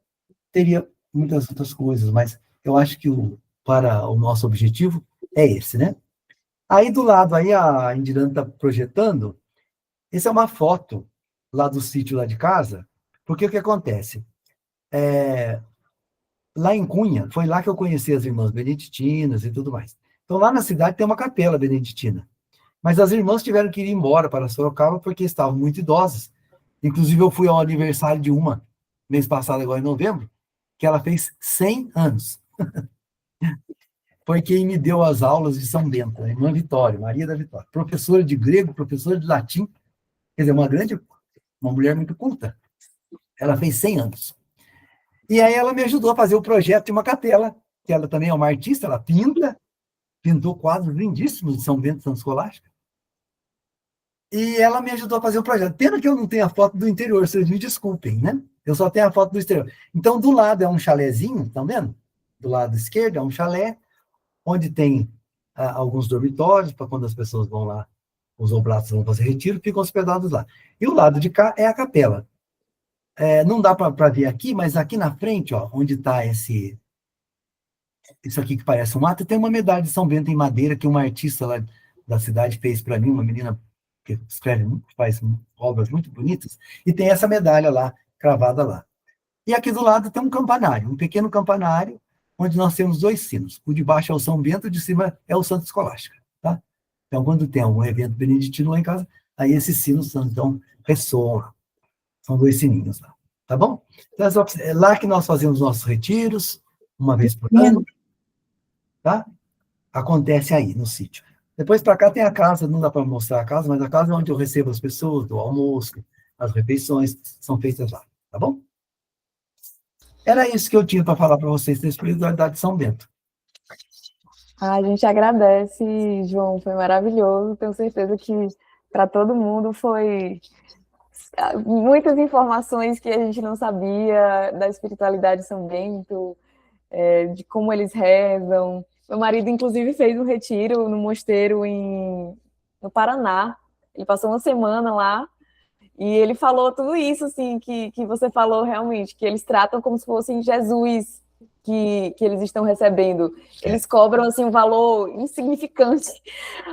teria muitas outras coisas, mas eu acho que para o nosso objetivo é esse, né? Aí do lado, aí a Indirana está projetando, essa é uma foto lá do sítio lá de casa, porque o que acontece? Lá em Cunha, foi lá que eu conheci as irmãs beneditinas e tudo mais. Então, lá na cidade tem uma capela beneditina. Mas as irmãs tiveram que ir embora para Sorocaba porque estavam muito idosas. Inclusive, eu fui ao aniversário de uma, mês passado, agora em novembro, que ela fez 100 anos. Foi quem me deu as aulas de São Bento, a irmã Vitória, Maria da Vitória. Professora de grego, professora de latim, quer dizer, uma mulher muito culta. Ela fez 100 anos. E aí ela me ajudou a fazer o projeto de uma capela, que ela também é uma artista, ela pintou quadros lindíssimos de São Bento Santo Escolástica. E ela me ajudou a fazer o projeto. Pena que eu não tenho a foto do interior, vocês me desculpem, né? Eu só tenho a foto do exterior. Então, do lado é um chalézinho, estão vendo? Do lado esquerdo é um chalé, onde tem alguns dormitórios, para quando as pessoas vão lá, os oblatos vão fazer retiro, ficam hospedados lá. E o lado de cá é a capela. Não dá para ver aqui, mas aqui na frente, ó, onde está isso aqui que parece um mato, tem uma medalha de São Bento em madeira que uma artista lá da cidade fez para mim, uma menina que escreve, faz obras muito bonitas, e tem essa medalha lá, cravada lá. E aqui do lado tem um campanário, um pequeno campanário, onde nós temos 2 sinos. O de baixo é o São Bento, o de cima é o Santo Escolástica. Tá? Então, quando tem algum evento beneditino lá em casa, aí esses sinos então ressoam. São 2 sininhos lá. Tá bom? Então, é lá que nós fazemos nossos retiros, uma vez por ano. Tá? Acontece aí, no sítio. Depois para cá tem a casa, não dá para mostrar a casa, mas a casa é onde eu recebo as pessoas, do almoço, as refeições são feitas lá. Tá bom? Era isso que eu tinha para falar para vocês da espiritualidade de São Bento. A gente agradece, João, foi maravilhoso. Tenho certeza que para todo mundo foi muitas informações que a gente não sabia da espiritualidade de São Bento, de como eles rezam. Meu marido, inclusive, fez um retiro no mosteiro no Paraná. Ele passou uma semana lá. E ele falou tudo isso, assim, que você falou realmente, que eles tratam como se fosse Jesus que eles estão recebendo. Eles cobram, assim, um valor insignificante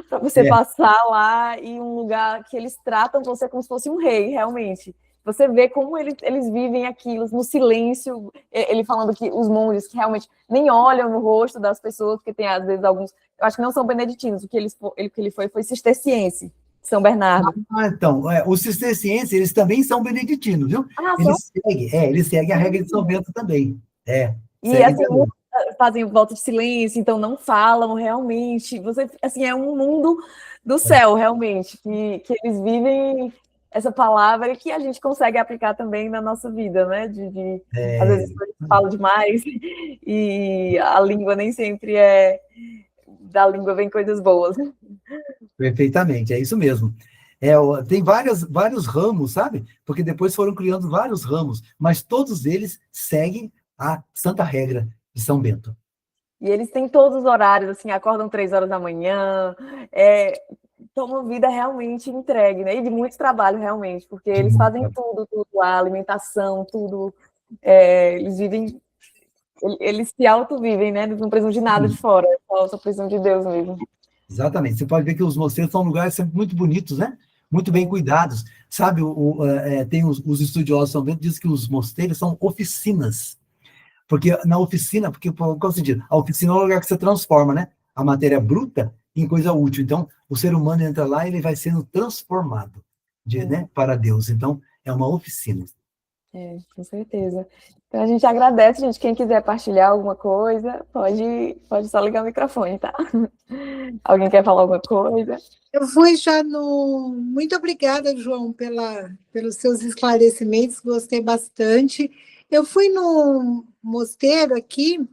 para você passar lá em um lugar que eles tratam você como se fosse um rei, realmente. Você vê como eles vivem aquilo no silêncio, ele falando que os monges que realmente nem olham no rosto das pessoas, porque tem, às vezes, alguns... Eu acho que não são beneditinos, o que ele foi cisterciense. São Bernardo. Então, os cistercienses, eles também são beneditinos, viu? Eles seguem a regra de São Bento também. E assim, fazem volta de silêncio, então não falam realmente. Assim, é um mundo do céu, realmente, que eles vivem essa palavra e que a gente consegue aplicar também na nossa vida, né? Às vezes a gente fala demais e a língua nem sempre da língua vem coisas boas. Perfeitamente, é isso mesmo. Tem vários ramos, sabe? Porque depois foram criando vários ramos, mas todos eles seguem a santa regra de São Bento. E eles têm todos os horários, assim, acordam 3 horas da manhã, tomam vida realmente entregue, né? E de muito trabalho, realmente, porque eles fazem tudo lá, alimentação, tudo. Eles vivem, eles se autovivem, né? Eles não precisam de nada de fora, só precisam de Deus mesmo. Exatamente. Você pode ver que os mosteiros são lugares sempre muito bonitos, né? Muito bem cuidados. Sabe, tem os estudiosos de São Bento dizem que os mosteiros são oficinas. Porque na oficina, qual sentido? A oficina é o lugar que você transforma, né? A matéria bruta em coisa útil. Então, o ser humano entra lá e ele vai sendo transformado, né, para Deus. Então, é uma oficina. Com certeza. Então, a gente agradece, gente. Quem quiser partilhar alguma coisa, pode só ligar o microfone, tá? Alguém quer falar alguma coisa? Eu fui já no... Muito obrigada, João, pelos seus esclarecimentos, gostei bastante. Eu fui no mosteiro aqui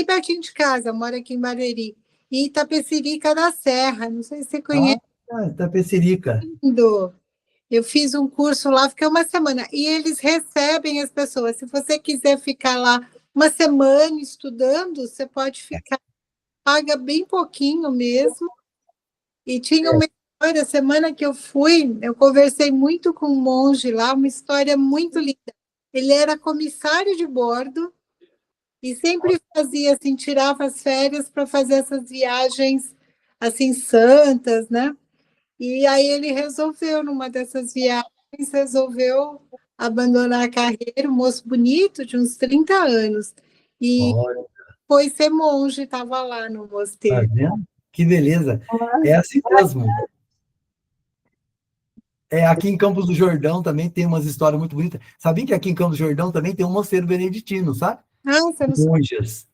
pertinho de casa, eu moro aqui em Barueri, em Itapecerica da Serra, não sei se você conhece. Itapecerica. Eu fiz um curso lá, fiquei uma semana, e eles recebem as pessoas. Se você quiser ficar lá uma semana estudando, você pode ficar, paga bem pouquinho mesmo. E tinha uma história, a semana que eu fui, eu conversei muito com um monge lá, uma história muito linda. Ele era comissário de bordo e sempre fazia assim, tirava as férias para fazer essas viagens assim santas, né? E aí ele resolveu numa dessas viagens resolveu abandonar a carreira, um moço bonito, de uns 30 anos. E Olha, foi ser monge, estava lá no tá mosteiro. vendo? Que beleza. É assim mesmo. Aqui em Campos do Jordão também tem umas histórias muito bonitas. Sabia que aqui em Campos do Jordão também tem um mosteiro beneditino, sabe? Ah, você não sabe. Monjas.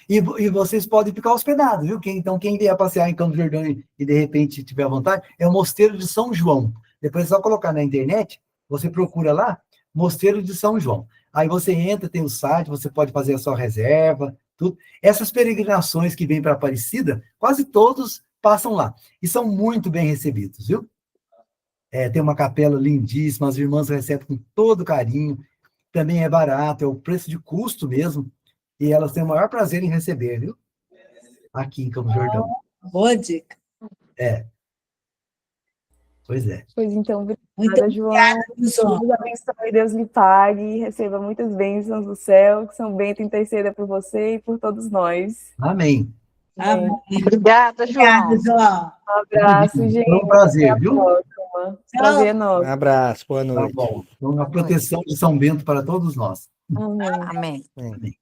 E vocês podem ficar hospedados, viu? Então, quem vier passear em Campos do Jordão e de repente tiver à vontade, é o Mosteiro de São João. Depois é só colocar na internet, você procura lá, Mosteiro de São João. Aí você entra, tem o site, você pode fazer a sua reserva, tudo. Essas peregrinações que vêm para Aparecida, quase todos passam lá. E são muito bem recebidos, viu? Tem uma capela lindíssima, as irmãs recebem com todo carinho, também é barato, é o preço de custo mesmo, e elas têm o maior prazer em receber, viu? Aqui em Campos do Jordão. Boa dica. Pois é. Pois então, Muito obrigada, João. João. Deus abençoe, Deus lhe pague, receba muitas bênçãos do céu, que São Bento interceda por você e por todos nós. Amém. Amém. Obrigada, João. Obrigada, João. Um abraço, gente. Foi um prazer, Até a viu? próxima. Prazer é Um nosso. abraço, boa Tá noite. bom. Então, a proteção de São Bento para todos nós. Amém. Amém. Amém.